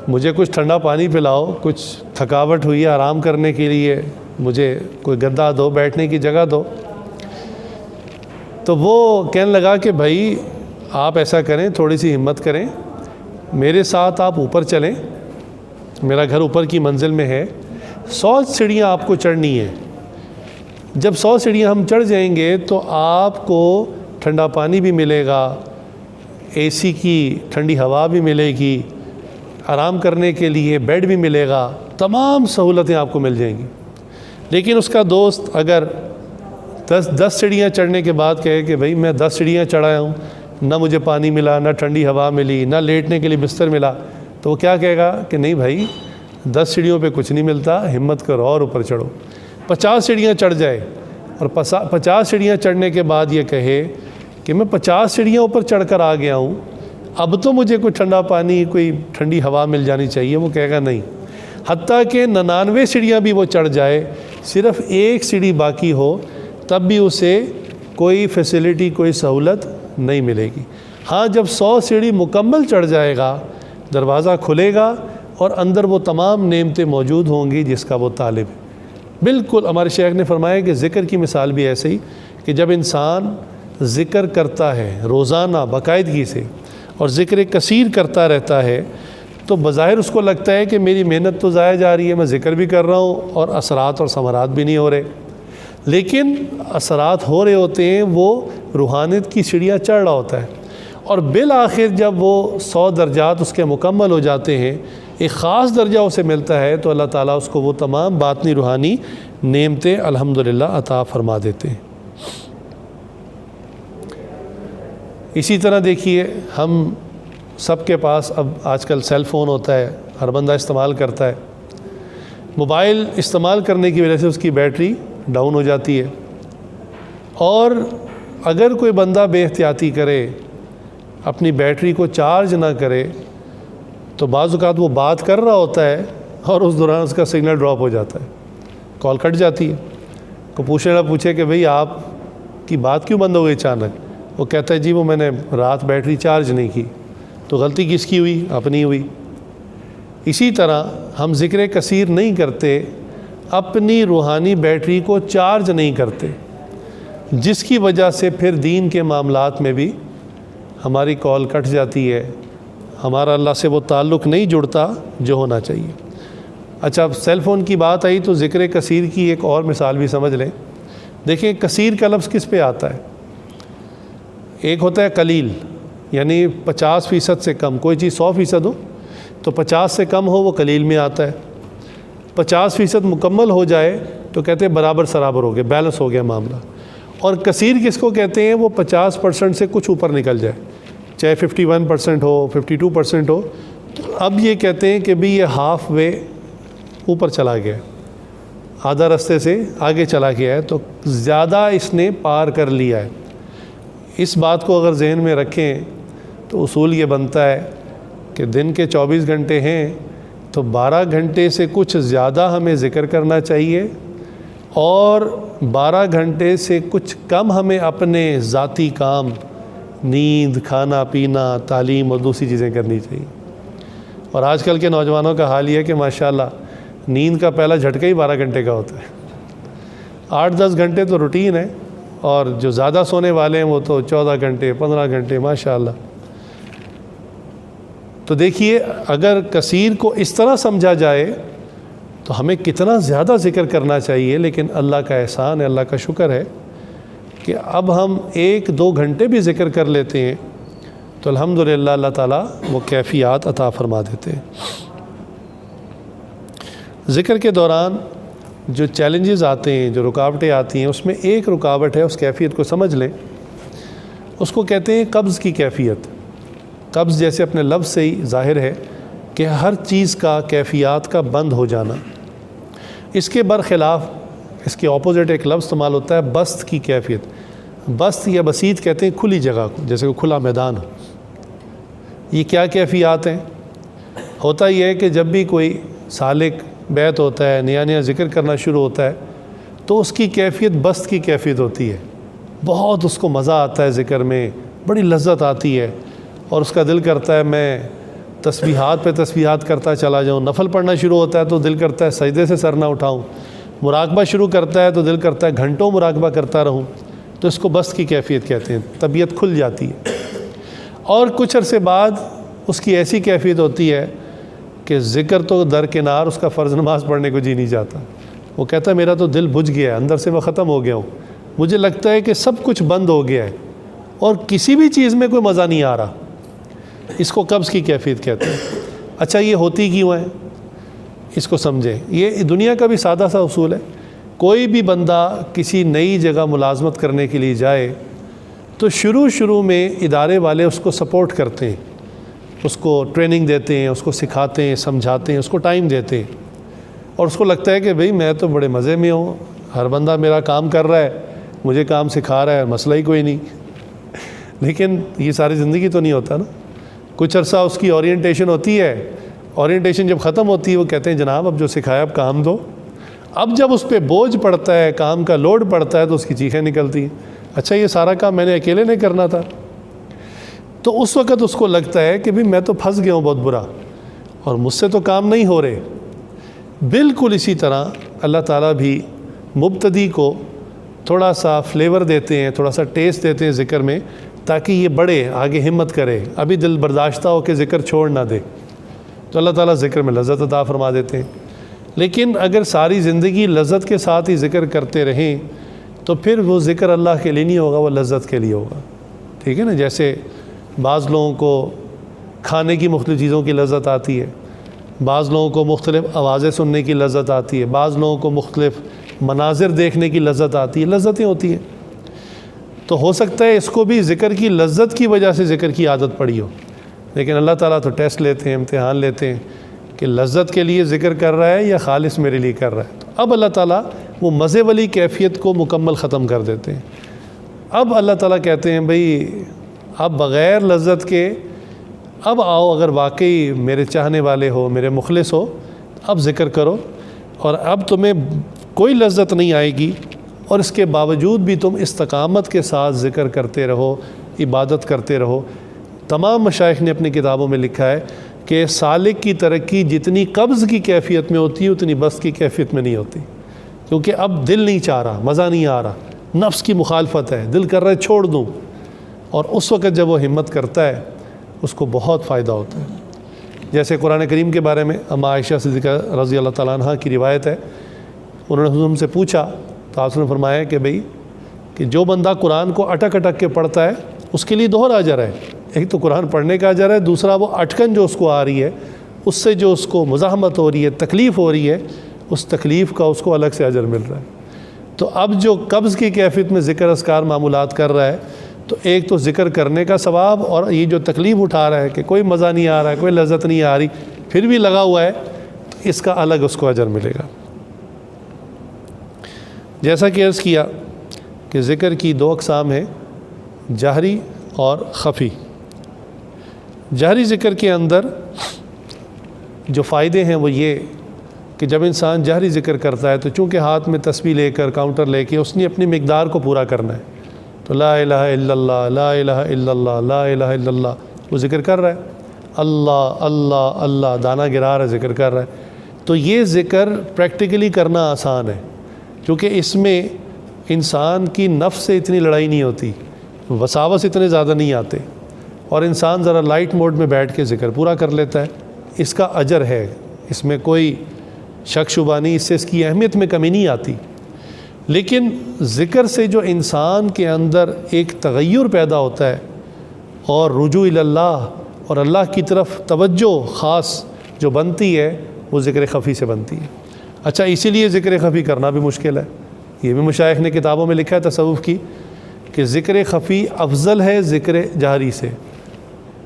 مجھے کچھ ٹھنڈا پانی پلاؤ، کچھ تھکاوٹ ہوئی ہے آرام کرنے کے لیے، مجھے کوئی گدا دو، بیٹھنے کی جگہ دو۔ تو وہ کہنے لگا کہ بھائی آپ ایسا کریں، تھوڑی سی ہمت کریں، میرے ساتھ آپ اوپر چلیں، میرا گھر اوپر کی منزل میں ہے، 100 سیڑھیاں آپ کو چڑھنی ہیں۔ جب 100 سیڑھیاں ہم چڑھ جائیں گے تو آپ کو ٹھنڈا پانی بھی ملے گا، اے سی کی ٹھنڈی ہوا بھی ملے گی، آرام کرنے کے لیے بیڈ بھی ملے گا، تمام سہولتیں آپ کو مل جائیں گی۔ لیکن اس کا دوست اگر 10 سیڑھیاں چڑھنے کے بعد کہے کہ بھئی میں 10 سیڑھیاں چڑھایا ہوں، نہ مجھے پانی ملا، نہ ٹھنڈی ہوا ملی، نہ لیٹنے کے لیے بستر ملا، تو وہ کیا کہے گا کہ نہیں بھائی 10 سیڑھیوں پہ کچھ نہیں ملتا، ہمت کرو اور اوپر چڑھو۔ 50 سیڑھیاں چڑھ جائے اور 50 سیڑھیاں چڑھنے کے بعد یہ کہے کہ میں 50 سیڑھیاں اوپر چڑھ کر آ گیا ہوں، اب تو مجھے کوئی ٹھنڈا پانی، کوئی ٹھنڈی ہوا مل جانی چاہیے، وہ کہے گا نہیں۔ حتیٰ کہ 99 سیڑھیاں بھی وہ چڑھ جائے، صرف 1 سیڑھی باقی ہو، تب بھی اسے کوئی فیسلٹی، کوئی سہولت نہیں ملے گی۔ ہاں جب 100 سیڑھی مکمل چڑھ جائے گا، دروازہ کھلے گا اور اندر وہ تمام نعمتیں موجود ہوں گی جس کا وہ طالب ہے۔ بالکل ہمارے شیخ نے فرمایا کہ ذکر کی مثال بھی ایسے ہی کہ جب انسان ذکر کرتا ہے روزانہ باقاعدگی سے اور ذکر کثیر کرتا رہتا ہے تو بظاہر اس کو لگتا ہے کہ میری محنت تو ضائع جا رہی ہے، میں ذکر بھی کر رہا ہوں اور اثرات اور ثمرات بھی نہیں ہو رہے، لیکن اثرات ہو رہے ہوتے ہیں، وہ روحانیت کی سیڑھیاں چڑھ رہا ہوتا ہے، اور بالآخر جب وہ 100 درجات اس کے مکمل ہو جاتے ہیں، ایک خاص درجہ اسے ملتا ہے، تو اللہ تعالیٰ اس کو وہ تمام باطنی روحانی نعمتیں الحمدللہ عطا فرما دیتے ہیں۔ اسی طرح دیکھیے ہم سب کے پاس اب آج کل سیل فون ہوتا ہے، ہر بندہ استعمال کرتا ہے۔ موبائل استعمال کرنے کی وجہ سے اس کی بیٹری ڈاؤن ہو جاتی ہے، اور اگر کوئی بندہ بے احتیاطی کرے، اپنی بیٹری کو چارج نہ کرے، تو بعض اوقات وہ بات کر رہا ہوتا ہے اور اس دوران اس کا سگنل ڈراپ ہو جاتا ہے، کال کٹ جاتی ہے۔ کوئی پوچھے نہ پوچھے کہ بھئی آپ کی بات کیوں بند ہو گئی اچانک، وہ کہتا ہے جی وہ میں نے رات بیٹری چارج نہیں کی۔ تو غلطی کس کی ہوئی؟ اپنی ہوئی۔ اسی طرح ہم ذکر کثیر نہیں کرتے، اپنی روحانی بیٹری کو چارج نہیں کرتے، جس کی وجہ سے پھر دین کے معاملات میں بھی ہماری کال کٹ جاتی ہے، ہمارا اللہ سے وہ تعلق نہیں جڑتا جو ہونا چاہیے۔ اچھا اب سیل فون کی بات آئی تو ذکر کثیر کی ایک اور مثال بھی سمجھ لیں۔ دیکھیں کثیر کا لفظ کس پہ آتا ہے؟ ایک ہوتا ہے قلیل، یعنی 50% سے کم، کوئی چیز 100% ہو تو 50 سے کم ہو وہ قلیل میں آتا ہے، 50% مکمل ہو جائے تو کہتے ہیں برابر سرابر ہو گیا، بیلنس ہو گیا معاملہ۔ اور کثیر کس کو کہتے ہیں؟ وہ 50% سے کچھ اوپر نکل جائے، چاہے 51% ہو، 52% ہو، تو اب یہ کہتے ہیں کہ بھی یہ ہاف وے اوپر چلا گیا، آدھا رستے سے آگے چلا گیا ہے، تو زیادہ اس نے پار کر لیا ہے۔ اس بات کو اگر ذہن میں رکھیں تو اصول یہ بنتا ہے کہ دن کے 24 گھنٹے ہیں تو 12 گھنٹے سے کچھ زیادہ ہمیں ذکر کرنا چاہیے، اور 12 گھنٹے سے کچھ کم ہمیں اپنے ذاتی کام، نیند، کھانا پینا، تعلیم اور دوسری چیزیں کرنی چاہیے۔ اور آج کل کے نوجوانوں کا حال یہ ہے کہ ماشاءاللہ نیند کا پہلا جھٹکا ہی 12 گھنٹے کا ہوتا ہے، 8-10 گھنٹے تو روٹین ہے، اور جو زیادہ سونے والے ہیں وہ تو 14 گھنٹے 15 گھنٹے ماشاءاللہ۔ تو دیکھیے اگر کثیر کو اس طرح سمجھا جائے تو ہمیں کتنا زیادہ ذکر کرنا چاہیے، لیکن اللہ کا احسان ہے، اللہ کا شکر ہے کہ اب ہم 1-2 گھنٹے بھی ذکر کر لیتے ہیں تو الحمدللہ اللہ تعالیٰ وہ کیفیات عطا فرما دیتے ہیں۔ ذکر کے دوران جو چیلنجز آتے ہیں، جو رکاوٹیں آتی ہیں، اس میں ایک رکاوٹ ہے، اس کیفیت کو سمجھ لیں، اس کو کہتے ہیں قبض کی کیفیت۔ قبض جیسے اپنے لفظ سے ہی ظاہر ہے کہ ہر چیز کا کیفیات کا بند ہو جانا۔ اس کے برخلاف اس کے اپوزٹ ایک لفظ استعمال ہوتا ہے بسط کی کیفیت۔ بسط یا بسیط کہتے ہیں کھلی جگہ کو، جیسے کہ کھلا میدان ہو۔ یہ کیا کیفیات ہیں؟ ہوتا یہ ہے کہ جب بھی کوئی سالک بیت ہوتا ہے، نیا ذکر کرنا شروع ہوتا ہے، تو اس کی کیفیت بسط کی کیفیت ہوتی ہے۔ بہت اس کو مزہ آتا ہے ذکر میں، بڑی لذت آتی ہے، اور اس کا دل کرتا ہے میں تسبیحات پہ تسبیحات کرتا چلا جاؤں۔ نفل پڑھنا شروع ہوتا ہے تو دل کرتا ہے سجدے سے سر نہ اٹھاؤں۔ مراقبہ شروع کرتا ہے تو دل کرتا ہے گھنٹوں مراقبہ کرتا رہوں۔ تو اس کو بسط کی کیفیت کہتے ہیں، طبیعت کھل جاتی ہے۔ اور کچھ عرصے بعد اس کی ایسی کیفیت ہوتی ہے کہ ذکر تو درکنار، اس کا فرض نماز پڑھنے کو جی نہیں جاتا۔ وہ کہتا ہے میرا تو دل بجھ گیا ہے، اندر سے میں ختم ہو گیا ہوں، مجھے لگتا ہے کہ سب کچھ بند ہو گیا ہے اور کسی بھی چیز میں کوئی مزہ نہیں آ رہا۔ اس کو قبض کی کیفیت کہتے ہیں۔ اچھا یہ ہوتی کیوں ہے؟ اس کو سمجھیں۔ یہ دنیا کا بھی سادہ سا اصول ہے۔ کوئی بھی بندہ کسی نئی جگہ ملازمت کرنے کے لیے جائے تو شروع میں ادارے والے اس کو سپورٹ کرتے ہیں، اس کو ٹریننگ دیتے ہیں، اس کو سکھاتے ہیں، سمجھاتے ہیں، اس کو ٹائم دیتے ہیں، اور اس کو لگتا ہے کہ بھئی میں تو بڑے مزے میں ہوں، ہر بندہ میرا کام کر رہا ہے، مجھے کام سکھا رہا ہے، مسئلہ ہی کوئی نہیں۔ لیکن یہ ساری زندگی تو نہیں ہوتا نا۔ کچھ عرصہ اس کی اورینٹیشن ہوتی ہے، اورینٹیشن جب ختم ہوتی ہے وہ کہتے ہیں جناب اب جو سکھایا اب کام دو۔ اب جب اس پہ بوجھ پڑتا ہے، کام کا لوڈ پڑتا ہے، تو اس کی چیخیں نکلتی ہیں، اچھا یہ سارا کام میں نے اکیلے نہیں کرنا تھا۔ تو اس وقت اس کو لگتا ہے کہ میں تو پھنس گیا ہوں بہت برا، اور مجھ سے تو کام نہیں ہو رہے۔ بالکل اسی طرح اللہ تعالیٰ بھی مبتدی کو تھوڑا سا فلیور دیتے ہیں، تھوڑا سا ٹیسٹ دیتے ہیں ذکر میں، تاکہ یہ بڑھے، آگے ہمت کرے، ابھی دل برداشتہ ہو کہ ذکر چھوڑ نہ دے۔ تو اللہ تعالیٰ ذکر میں لذت عطا فرما دیتے ہیں۔ لیکن اگر ساری زندگی لذت کے ساتھ ہی ذکر کرتے رہیں تو پھر وہ ذکر اللہ کے لیے نہیں ہوگا، وہ لذت کے لیے ہوگا۔ ٹھیک ہے نا؟ جیسے بعض لوگوں کو کھانے کی مختلف چیزوں کی لذت آتی ہے، بعض لوگوں کو مختلف آوازیں سننے کی لذت آتی ہے، بعض لوگوں کو مختلف مناظر دیکھنے کی لذت آتی ہے، لذتیں ہوتی ہیں۔ تو ہو سکتا ہے اس کو بھی ذکر کی لذت کی وجہ سے ذکر کی عادت پڑی ہو، لیکن اللہ تعالیٰ تو ٹیسٹ لیتے ہیں، امتحان لیتے ہیں کہ لذت کے لیے ذکر کر رہا ہے یا خالص میرے لیے کر رہا ہے۔ تو اب اللہ تعالیٰ وہ مزے والی کیفیت کو مکمل ختم کر دیتے ہیں۔ اب اللہ تعالیٰ کہتے ہیں بھئی اب بغیر لذت کے اب آؤ، اگر واقعی میرے چاہنے والے ہو، میرے مخلص ہو، اب ذکر کرو، اور اب تمہیں کوئی لذت نہیں آئے گی، اور اس کے باوجود بھی تم استقامت کے ساتھ ذکر کرتے رہو، عبادت کرتے رہو۔ تمام مشائخ نے اپنی کتابوں میں لکھا ہے کہ سالک کی ترقی جتنی قبض کی کیفیت میں ہوتی ہے اتنی بسط کی کیفیت میں نہیں ہوتی، کیونکہ اب دل نہیں چاہ رہا، مزہ نہیں آ رہا، نفس کی مخالفت ہے، دل کر رہا ہے چھوڑ دوں، اور اس وقت جب وہ ہمت کرتا ہے اس کو بہت فائدہ ہوتا ہے۔ جیسے قرآن کریم کے بارے میں اما عائشہ صدیقہ رضی اللہ تعالیٰ عنہ کی روایت ہے، انہوں نے حضور سے پوچھا تو آپ نے فرمایا کہ بھئی کہ جو بندہ قرآن کو اٹک اٹک کے پڑھتا ہے اس کے لیے دوہرا اجر ہے۔ ایک تو قرآن پڑھنے کا اجر ہے، دوسرا وہ اٹکن جو اس کو آ رہی ہے، اس سے جو اس کو مزاحمت ہو رہی ہے، تکلیف ہو رہی ہے، اس تکلیف کا اس کو الگ سے اجر مل رہا ہے۔ تو اب جو قبض کی کیفیت میں ذکر اذکار معمولات کر رہا ہے، تو ایک تو ذکر کرنے کا ثواب، اور یہ جو تکلیف اٹھا رہا ہے کہ کوئی مزہ نہیں آ رہا ہے، کوئی لذت نہیں آ رہی، پھر بھی لگا ہوا ہے، تو اس کا الگ اس کو اجر ملے گا۔ جیسا کہ عرض کیا کہ ذکر کی 2 اقسام ہیں، جہری اور خفی۔ جہری ذکر کے اندر جو فائدے ہیں وہ یہ کہ جب انسان جہری ذکر کرتا ہے تو چونکہ ہاتھ میں تسبیح لے کر کاؤنٹر لے کے اس نے اپنی مقدار کو پورا کرنا ہے، تو لا الہ الا اللہ، لا الہ الا اللہ، لا الہ الا اللہ وہ ذکر کر رہا ہے، اللہ اللہ اللہ دانہ گرا رہا ہے، ذکر کر رہا ہے۔ تو یہ ذکر پریکٹیکلی کرنا آسان ہے، کیونکہ اس میں انسان کی نفس سے اتنی لڑائی نہیں ہوتی، وساوس اتنے زیادہ نہیں آتے، اور انسان ذرا لائٹ موڈ میں بیٹھ کے ذکر پورا کر لیتا ہے۔ اس کا اجر ہے، اس میں کوئی شک شبہ نہیں، اس سے اس کی اہمیت میں کمی نہیں آتی، لیکن ذکر سے جو انسان کے اندر ایک تغیر پیدا ہوتا ہے اور رجوع اللہ اور اللہ کی طرف توجہ خاص جو بنتی ہے وہ ذکر خفی سے بنتی ہے۔ اچھا، اسی لیے ذکر خفی کرنا بھی مشکل ہے، یہ بھی مشائخ نے کتابوں میں لکھا ہے تصوف کی کہ ذکر خفی افضل ہے ذکر جہری سے،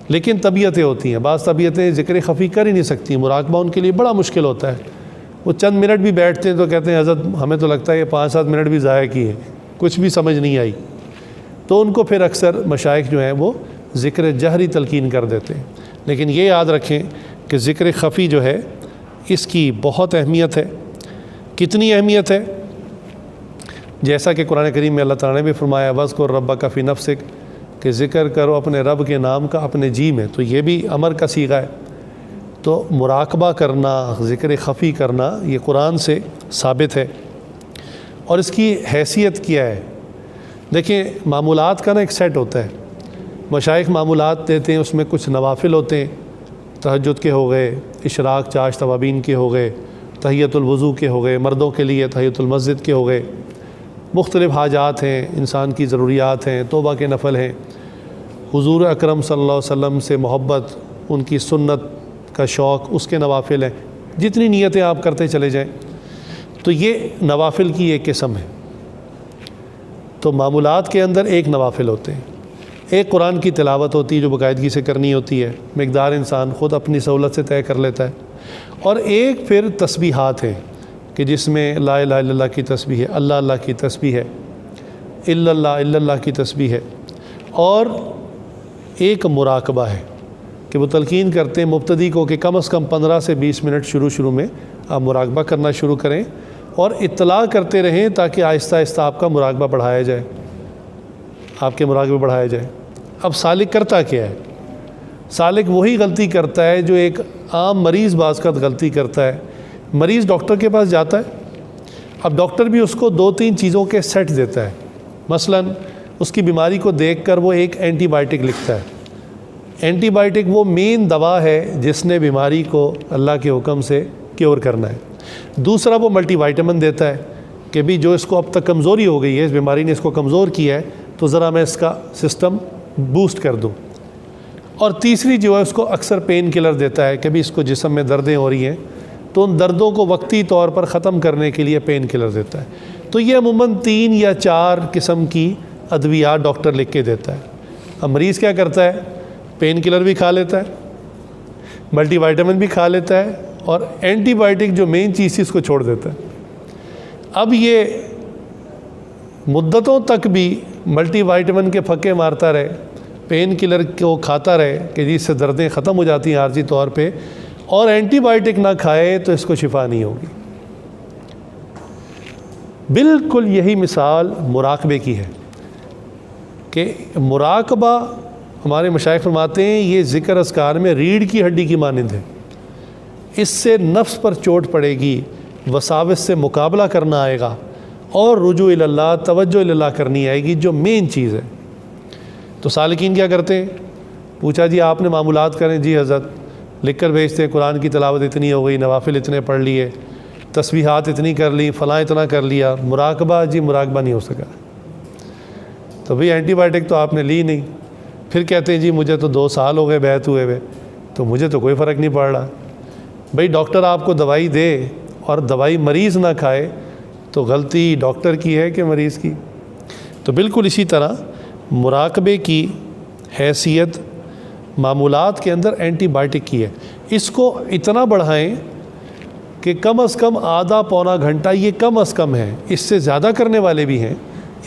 لیکن طبیعتیں ہوتی ہیں، بعض طبیعتیں ذکر خفی کر ہی نہیں سکتی، مراقبہ ان کے لیے بڑا مشکل ہوتا ہے، وہ چند منٹ بھی بیٹھتے ہیں تو کہتے ہیں حضرت ہمیں تو لگتا ہے یہ 5-7 منٹ بھی ضائع کیے، کچھ بھی سمجھ نہیں آئی، تو ان کو پھر اکثر مشائخ جو ہیں وہ ذکر جہری تلقین کر دیتے ہیں۔ لیکن یہ یاد رکھیں کہ ذکر خفی جو ہے اس کی بہت اہمیت ہے۔ کتنی اہمیت ہے؟ جیسا کہ قرآن کریم میں اللہ تعالیٰ نے بھی فرمایا وَاذْكُرْ رَبَّكَ فِي نَفْسِكَ، کہ ذکر کرو اپنے رب کے نام کا اپنے جی میں، تو یہ بھی امر کا صیغہ ہے۔ تو مراقبہ کرنا، ذکر خفی کرنا یہ قرآن سے ثابت ہے۔ اور اس کی حیثیت کیا ہے؟ دیکھیں، معمولات کا نا ایک سیٹ ہوتا ہے، مشائخ معمولات دیتے ہیں، اس میں کچھ نوافل ہوتے ہیں، تہجد کے ہو گئے، اشراق چاشت توابین کے ہو گئے، تحیۃ الوضو کے ہو گئے، مردوں کے لیے تحیۃ المسجد کے ہو گئے، مختلف حاجات ہیں، انسان کی ضروریات ہیں، توبہ کے نفل ہیں، حضور اکرم صلی اللہ علیہ وسلم سے محبت، ان کی سنت کا شوق، اس کے نوافل ہیں، جتنی نیتیں آپ کرتے چلے جائیں، تو یہ نوافل کی ایک قسم ہے۔ تو معمولات کے اندر ایک نوافل ہوتے ہیں، ایک قرآن کی تلاوت ہوتی ہے جو باقاعدگی سے کرنی ہوتی ہے، مقدار انسان خود اپنی سہولت سے طے کر لیتا ہے، اور ایک پھر تسبیحات ہیں کہ جس میں لا الہ الا اللہ کی تسبیح ہے، اللہ اللہ کی تسبیح ہے، الا اللہ کی تسبیح ہے، اور ایک مراقبہ ہے کہ وہ تلقین کرتے ہیں مبتدی کو کہ کم از کم 15 سے 20 منٹ شروع میں آپ مراقبہ کرنا شروع کریں اور اطلاع کرتے رہیں تاکہ آہستہ آہستہ آپ کا مراقبہ بڑھایا جائے، آپ کے مراقبے بڑھایا جائے۔ اب سالک کرتا کیا ہے؟ سالک وہی غلطی کرتا ہے جو ایک عام مریض بعض کا غلطی کرتا ہے۔ مریض ڈاکٹر کے پاس جاتا ہے، اب ڈاکٹر بھی اس کو 2-3 چیزوں کے سیٹ دیتا ہے، مثلا اس کی بیماری کو دیکھ کر وہ ایک اینٹی بائیوٹک لکھتا ہے۔ اینٹی بائیوٹک وہ مین دوا ہے جس نے بیماری کو اللہ کے حکم سے کیور کرنا ہے۔ دوسرا وہ ملٹی وائٹامن دیتا ہے کہ بھی جو اس کو اب تک کمزوری ہو گئی ہے، اس بیماری نے اس کو کمزور کیا ہے، تو ذرا میں اس کا سسٹم بوسٹ کر دوں۔ اور تیسری جو ہے اس کو اکثر پین کلر دیتا ہے کہ بھی اس کو جسم میں دردیں ہو رہی ہیں تو ان دردوں کو وقتی طور پر ختم کرنے کے لیے پین کلر دیتا ہے۔ تو یہ عموماً 3 یا 4 قسم کی ادویات ڈاکٹر لکھ کے دیتا ہے۔ اب مریض کیا کرتا ہے؟ پین کلر بھی کھا لیتا ہے، ملٹی وائٹامن بھی کھا لیتا ہے، اور اینٹی بائیوٹک جو مین چیز تھی اس کو چھوڑ دیتا ہے۔ اب یہ مدتوں تک بھی ملٹی وائٹامن کے پھکے مارتا رہے، پین کلر کو کھاتا رہے کہ جس سے دردیں ختم ہو جاتی ہیں عارضی طور پہ، اور اینٹی بائیوٹک نہ کھائے تو اس کو شفا نہیں ہوگی۔ بالکل یہی مثال مراقبے کی ہے کہ مراقبہ ہمارے مشائخ فرماتے ہیں یہ ذکر اذکار میں ریڑھ کی ہڈی کی مانند ہے، اس سے نفس پر چوٹ پڑے گی، وساوس سے مقابلہ کرنا آئے گا، اور رجوع اللہ، توجہ اللہ کرنی آئے گی جو مین چیز ہے۔ تو سالکین کیا کرتے ہیں؟ پوچھا جی آپ نے معمولات کریں، جی حضرت لکھ کر بھیجتے ہیں قرآن کی تلاوت اتنی ہو گئی، نوافل اتنے پڑھ لیے، تسبیحات اتنی کر لی، فلاں اتنا کر لیا، مراقبہ جی مراقبہ نہیں ہو سکا۔ تو بھئی اینٹی بائیوٹک تو آپ نے لی نہیں، پھر کہتے ہیں جی مجھے تو 2 سال ہو گئے بیعت ہوئے تو مجھے تو کوئی فرق نہیں پڑ رہا۔ بھئی ڈاکٹر آپ کو دوائی دے اور دوائی مریض نہ کھائے تو غلطی ڈاکٹر کی ہے کہ مریض کی؟ تو بالکل اسی طرح مراقبے کی حیثیت معمولات کے اندر اینٹی بائیوٹک کی ہے۔ اس کو اتنا بڑھائیں کہ کم از کم آدھا پونا گھنٹہ، یہ کم از کم ہے، اس سے زیادہ کرنے والے بھی ہیں،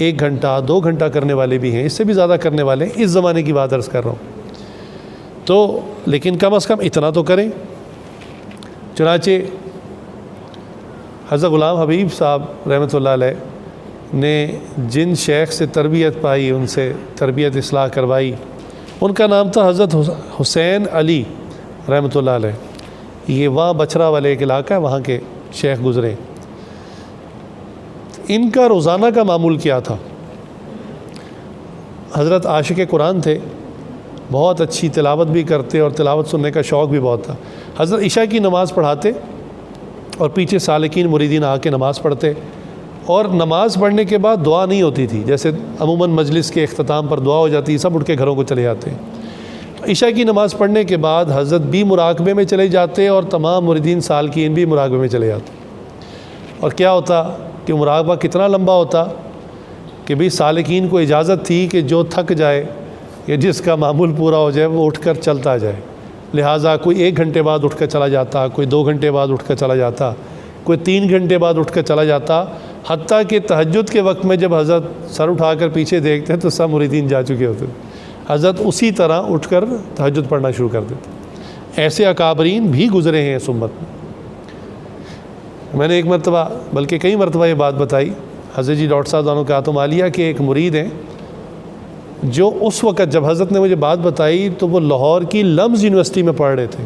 1 گھنٹہ 2 گھنٹہ کرنے والے بھی ہیں، اس سے بھی زیادہ کرنے والے ہیں، اس زمانے کی بات عرض کر رہا ہوں۔ تو لیکن کم از کم اتنا تو کریں۔ چنانچہ حضرت غلام حبیب صاحب رحمۃ اللہ علیہ نے جن شیخ سے تربیت پائی، ان سے تربیت اصلاح کروائی، ان کا نام تھا حضرت حسین علی رحمۃ اللہ علیہ۔ یہ وہاں بچھرا والے ایک علاقہ ہے، وہاں کے شیخ گزرے۔ ان کا روزانہ کا معمول کیا تھا؟ حضرت عاشق قرآن تھے، بہت اچھی تلاوت بھی کرتے اور تلاوت سننے کا شوق بھی بہت تھا۔ حضرت عشاء کی نماز پڑھاتے اور پیچھے سالکین مریدین آ کے نماز پڑھتے، اور نماز پڑھنے کے بعد دعا نہیں ہوتی تھی، جیسے عموماً مجلس کے اختتام پر دعا ہو جاتی، سب اٹھ کے گھروں کو چلے جاتے ہیں۔ تو عشاء کی نماز پڑھنے کے بعد حضرت بھی مراقبے میں چلے جاتے اور تمام مریدین سالکین بھی مراقبے میں چلے جاتے۔ اور کیا ہوتا کہ مراقبہ کتنا لمبا ہوتا کہ بھی سالکین کو اجازت تھی کہ جو تھک جائے یا جس کا معمول پورا ہو جائے وہ اٹھ کر چلتا جائے، لہٰذا کوئی 1 گھنٹے بعد اٹھ کر چلا جاتا، کوئی 2 گھنٹے بعد اٹھ کر چلا جاتا، کوئی 3 گھنٹے بعد اٹھ کر چلا جاتا، حتیٰ کہ تہجد کے وقت میں جب حضرت سر اٹھا کر پیچھے دیکھتے تو سب مریدین جا چکے ہوتے، حضرت اسی طرح اٹھ کر تہجد پڑھنا شروع کر دیتے۔ ایسے اکابرین بھی گزرے ہیں اس امت میں نے ایک مرتبہ بلکہ کئی مرتبہ یہ بات بتائی، حضرت جی ڈاکٹر صاحب دانو کاتم عالیہ کے ایک مرید ہیں جو اس وقت جب حضرت نے مجھے بات بتائی تو وہ لاہور کی لمز یونیورسٹی میں پڑھ رہے تھے۔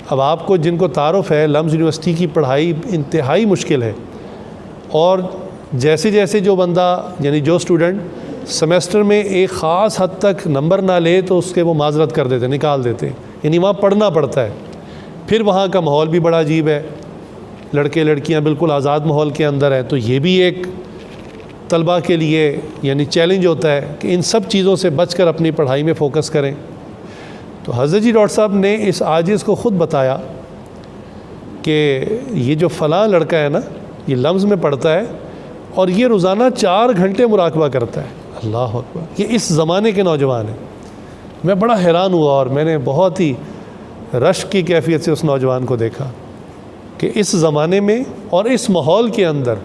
اب آپ کو جن کو تعارف ہے لمز یونیورسٹی کی پڑھائی انتہائی مشکل ہے، اور جیسے جیسے جو بندہ یعنی جو اسٹوڈنٹ سمیسٹر میں ایک خاص حد تک نمبر نہ لے تو اس کے وہ معذرت کر دیتے، نکال دیتے، یعنی وہاں پڑھنا پڑتا ہے۔ پھر وہاں کا ماحول بھی بڑا عجیب ہے، لڑکے لڑکیاں بالکل آزاد ماحول کے اندر ہیں، تو یہ بھی ایک طلباء کے لیے یعنی چیلنج ہوتا ہے کہ ان سب چیزوں سے بچ کر اپنی پڑھائی میں فوکس کریں۔ تو حضرت جی ڈاکٹر صاحب نے اس عاجز کو خود بتایا کہ یہ جو فلاں لڑکا ہے نا یہ لمز میں پڑھتا ہے اور یہ روزانہ 4 گھنٹے مراقبہ کرتا ہے۔ اللہ اکبر، یہ اس زمانے کے نوجوان ہیں۔ میں بڑا حیران ہوا اور میں نے بہت ہی رشک کی کیفیت سے اس نوجوان کو دیکھا کہ اس زمانے میں اور اس ماحول کے اندر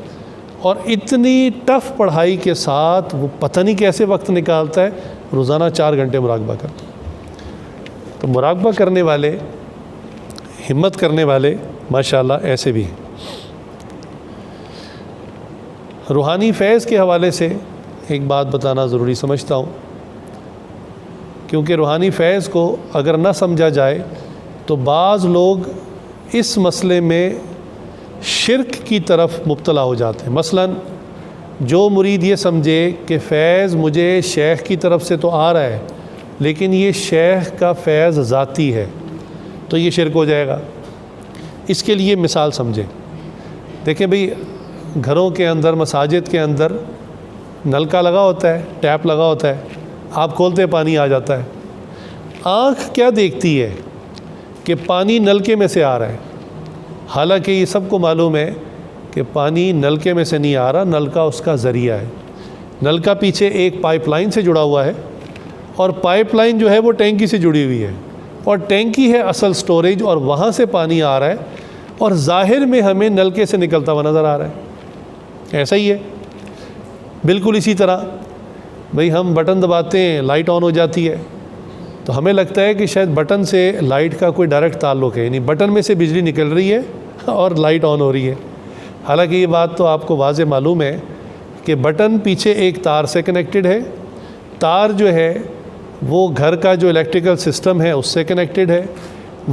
اور اتنی ٹف پڑھائی کے ساتھ وہ پتہ نہیں کیسے وقت نکالتا ہے، روزانہ 4 گھنٹے مراقبہ کرتا ہے۔ تو مراقبہ کرنے والے، ہمت کرنے والے ماشاءاللہ ایسے بھی ہیں۔ روحانی فیض کے حوالے سے ایک بات بتانا ضروری سمجھتا ہوں، کیونکہ روحانی فیض کو اگر نہ سمجھا جائے تو بعض لوگ اس مسئلے میں شرک کی طرف مبتلا ہو جاتے ہیں۔ مثلاً جو مرید یہ سمجھے کہ فیض مجھے شیخ کی طرف سے تو آ رہا ہے لیکن یہ شیخ کا فیض ذاتی ہے، تو یہ شرک ہو جائے گا۔ اس کے لیے مثال سمجھیں، دیکھیں بھئی گھروں کے اندر، مساجد کے اندر نلکا لگا ہوتا ہے، ٹیپ لگا ہوتا ہے، آپ کھولتے پانی آ جاتا ہے۔ آنکھ کیا دیکھتی ہے کہ پانی نلکے میں سے آ رہا ہے، حالانکہ یہ سب کو معلوم ہے کہ پانی نلکے میں سے نہیں آ رہا، نلکا اس کا ذریعہ ہے۔ نلکا پیچھے ایک پائپ لائن سے جڑا ہوا ہے اور پائپ لائن جو ہے وہ ٹینکی سے جڑی ہوئی ہے، اور ٹینکی ہے اصل سٹوریج، اور وہاں سے پانی آ رہا ہے اور ظاہر میں ہمیں نلکے سے نکلتا ہوا نظر آ رہا ہے۔ ایسا ہی ہے بالکل اسی طرح بھئی ہم بٹن دباتے ہیں، لائٹ آن ہو جاتی ہے، تو ہمیں لگتا ہے کہ شاید بٹن سے لائٹ کا کوئی ڈائریکٹ تعلق ہے، یعنی بٹن میں سے بجلی نکل رہی ہے اور لائٹ آن ہو رہی ہے۔ حالانکہ یہ بات تو آپ کو واضح معلوم ہے کہ بٹن پیچھے ایک تار سے کنیکٹڈ ہے، تار جو ہے وہ گھر کا جو الیکٹریکل سسٹم ہے اس سے کنیکٹڈ ہے،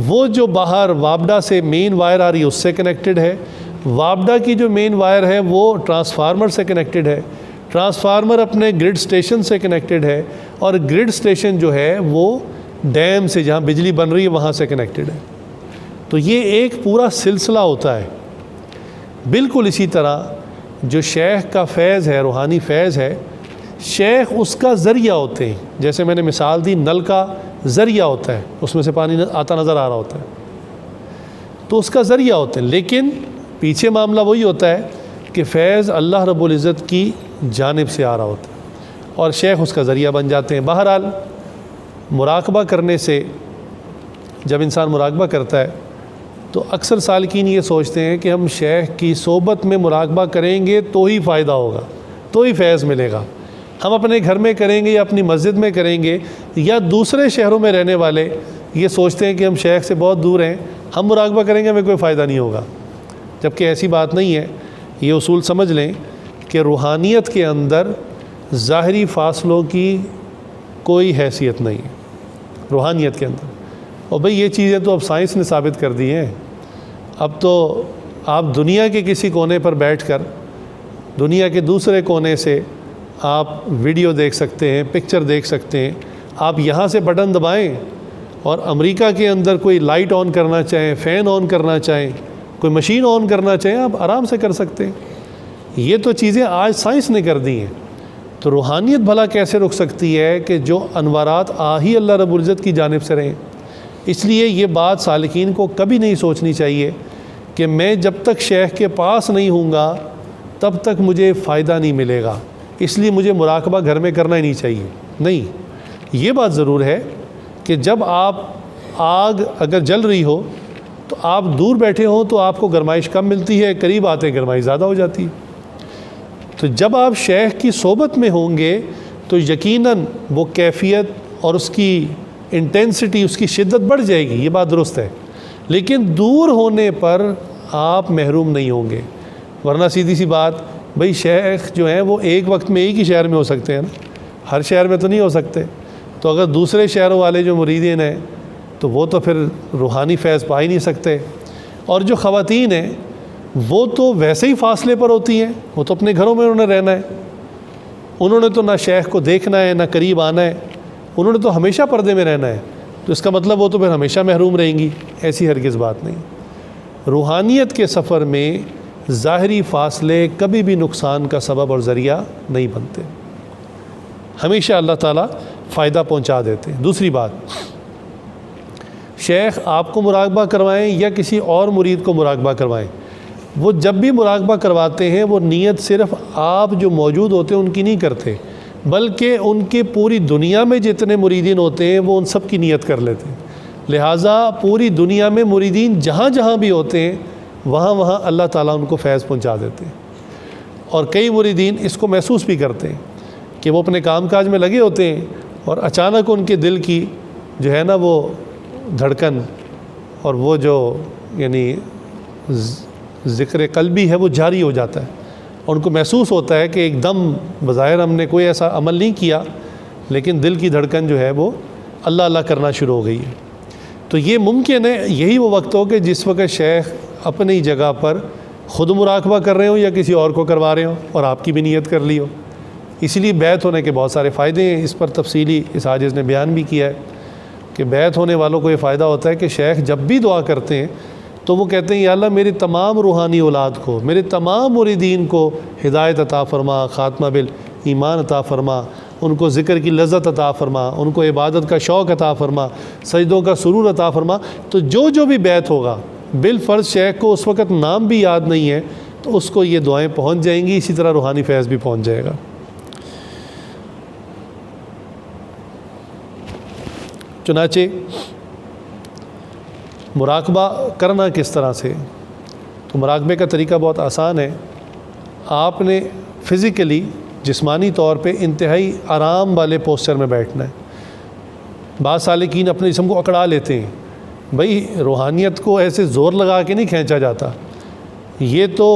وہ جو باہر وابڈا سے مین وائر آ رہی ہے اس سے کنیکٹڈ ہے، وابڈا کی جو مین وائر ہے وہ ٹرانسفارمر سے کنیکٹڈ ہے، ٹرانسفارمر اپنے گرڈ سٹیشن سے کنیکٹڈ ہے، اور گرڈ سٹیشن جو ہے وہ ڈیم سے جہاں بجلی بن رہی ہے وہاں سے کنیکٹڈ ہے۔ تو یہ ایک پورا سلسلہ ہوتا ہے۔ بالکل اسی طرح جو شیخ کا فیض ہے، روحانی فیض ہے، شیخ اس کا ذریعہ ہوتے ہیں۔ جیسے میں نے مثال دی، نل کا ذریعہ ہوتا ہے، اس میں سے پانی آتا نظر آ رہا ہوتا ہے، تو اس کا ذریعہ ہوتے ہیں، لیکن پیچھے معاملہ وہی ہوتا ہے کہ فیض اللہ رب العزت کی جانب سے آ رہا ہوتا ہے اور شیخ اس کا ذریعہ بن جاتے ہیں۔ بہرحال مراقبہ کرنے سے، جب انسان مراقبہ کرتا ہے تو اکثر سالکین یہ سوچتے ہیں کہ ہم شیخ کی صحبت میں مراقبہ کریں گے تو ہی فائدہ ہوگا، تو ہی فیض ملے گا۔ ہم اپنے گھر میں کریں گے یا اپنی مسجد میں کریں گے، یا دوسرے شہروں میں رہنے والے یہ سوچتے ہیں کہ ہم شیخ سے بہت دور ہیں، ہم مراقبہ کریں گے ہمیں کوئی فائدہ نہیں ہوگا، جبکہ ایسی بات نہیں ہے۔ یہ اصول سمجھ لیں کہ روحانیت کے اندر ظاہری فاصلوں کی کوئی حیثیت نہیں ہے روحانیت کے اندر۔ اور بھئی یہ چیزیں تو اب سائنس نے ثابت کر دی ہیں۔ اب تو آپ دنیا کے کسی کونے پر بیٹھ کر دنیا کے دوسرے کونے سے آپ ویڈیو دیکھ سکتے ہیں، پکچر دیکھ سکتے ہیں۔ آپ یہاں سے بٹن دبائیں اور امریکہ کے اندر کوئی لائٹ آن کرنا چاہیں، فین آن کرنا چاہیں، کوئی مشین آن کرنا چاہیں آپ آرام سے کر سکتے ہیں. یہ تو چیزیں آج سائنس نے کر دی ہیں. تو روحانیت بھلا کیسے رک سکتی ہے کہ جو انوارات ہی اللہ رب العزت کی جانب سے رہیں. اس لیے یہ بات سالکین کو کبھی نہیں سوچنی چاہیے کہ میں جب تک شیخ کے پاس نہیں ہوں گا تب تک مجھے فائدہ نہیں ملے گا، اس لیے مجھے مراقبہ گھر میں کرنا ہی نہیں چاہیے. نہیں، یہ بات ضرور ہے کہ جب آپ آگ اگر جل رہی ہو تو آپ دور بیٹھے ہوں تو آپ کو گرمائش کم ملتی ہے، قریب آتے گرمائش زیادہ ہو جاتی ہے. تو جب آپ شیخ کی صحبت میں ہوں گے تو یقیناً وہ کیفیت اور اس کی انٹینسٹی، اس کی شدت بڑھ جائے گی، یہ بات درست ہے. لیکن دور ہونے پر آپ محروم نہیں ہوں گے. ورنہ سیدھی سی بات، بھئی شیخ جو ہیں وہ ایک وقت میں ایک ہی شہر میں ہو سکتے ہیں نا، ہر شہر میں تو نہیں ہو سکتے. تو اگر دوسرے شہروں والے جو مریدین ہیں تو وہ تو پھر روحانی فیض پا ہی نہیں سکتے. اور جو خواتین ہیں وہ تو ویسے ہی فاصلے پر ہوتی ہیں، وہ تو اپنے گھروں میں انہوں نے رہنا ہے، انہوں نے تو نہ شیخ کو دیکھنا ہے نہ قریب آنا ہے، انہوں نے تو ہمیشہ پردے میں رہنا ہے. تو اس کا مطلب وہ تو پھر ہمیشہ محروم رہیں گی. ایسی ہرگز بات نہیں. روحانیت کے سفر میں ظاہری فاصلے کبھی بھی نقصان کا سبب اور ذریعہ نہیں بنتے، ہمیشہ اللہ تعالیٰ فائدہ پہنچا دیتے ہیں. دوسری بات، شیخ آپ کو مراقبہ کروائیں یا کسی اور مرید کو مراقبہ کروائیں، وہ جب بھی مراقبہ کرواتے ہیں وہ نیت صرف آپ جو موجود ہوتے ہیں ان کی نہیں کرتے، بلکہ ان کے پوری دنیا میں جتنے مریدین ہوتے ہیں وہ ان سب کی نیت کر لیتے ہیں. لہٰذا پوری دنیا میں مریدین جہاں جہاں بھی ہوتے ہیں وہاں وہاں اللہ تعالیٰ ان کو فیض پہنچا دیتے ہیں. اور کئی مریدین اس کو محسوس بھی کرتے ہیں کہ وہ اپنے کام کاج میں لگے ہوتے ہیں اور اچانک ان کے دل کی جو ہے نا وہ دھڑکن اور وہ جو یعنی ذکر قلبی ہے وہ جاری ہو جاتا ہے. اور ان کو محسوس ہوتا ہے کہ ایک دم بظاہر ہم نے کوئی ایسا عمل نہیں کیا لیکن دل کی دھڑکن جو ہے وہ اللہ اللہ کرنا شروع ہو گئی ہے. تو یہ ممکن ہے یہی وہ وقت ہو کہ جس وقت شیخ اپنی جگہ پر خود مراقبہ کر رہے ہوں یا کسی اور کو کروا رہے ہوں اور آپ کی بھی نیت کر لی ہو. اسی لیے بیعت ہونے کے بہت سارے فائدے ہیں. اس پر تفصیلی اس حاجز نے بیان بھی کیا ہے کہ بیعت ہونے والوں کو یہ فائدہ ہوتا ہے کہ شیخ جب بھی دعا کرتے ہیں تو وہ کہتے ہیں یا اللہ میری تمام روحانی اولاد کو، میرے تمام مریدین کو ہدایت عطا فرما، خاتمہ بالایمان عطا فرما، ان کو ذکر کی لذت عطا فرما، ان کو عبادت کا شوق عطا فرما، سجدوں کا سرور عطا فرما. تو جو بھی بیعت ہوگا بالفرض شیخ کو اس وقت نام بھی یاد نہیں ہے تو اس کو یہ دعائیں پہنچ جائیں گی. اسی طرح روحانی فیض بھی پہنچ جائے گا. چنانچہ مراقبہ کرنا کس طرح سے؟ تو مراقبے کا طریقہ بہت آسان ہے. آپ نے فزیکلی جسمانی طور پہ انتہائی آرام والے پوسچر میں بیٹھنا ہے. بعض سالکین اپنے جسم کو اکڑا لیتے ہیں. بھئی روحانیت کو ایسے زور لگا کے نہیں کھینچا جاتا، یہ تو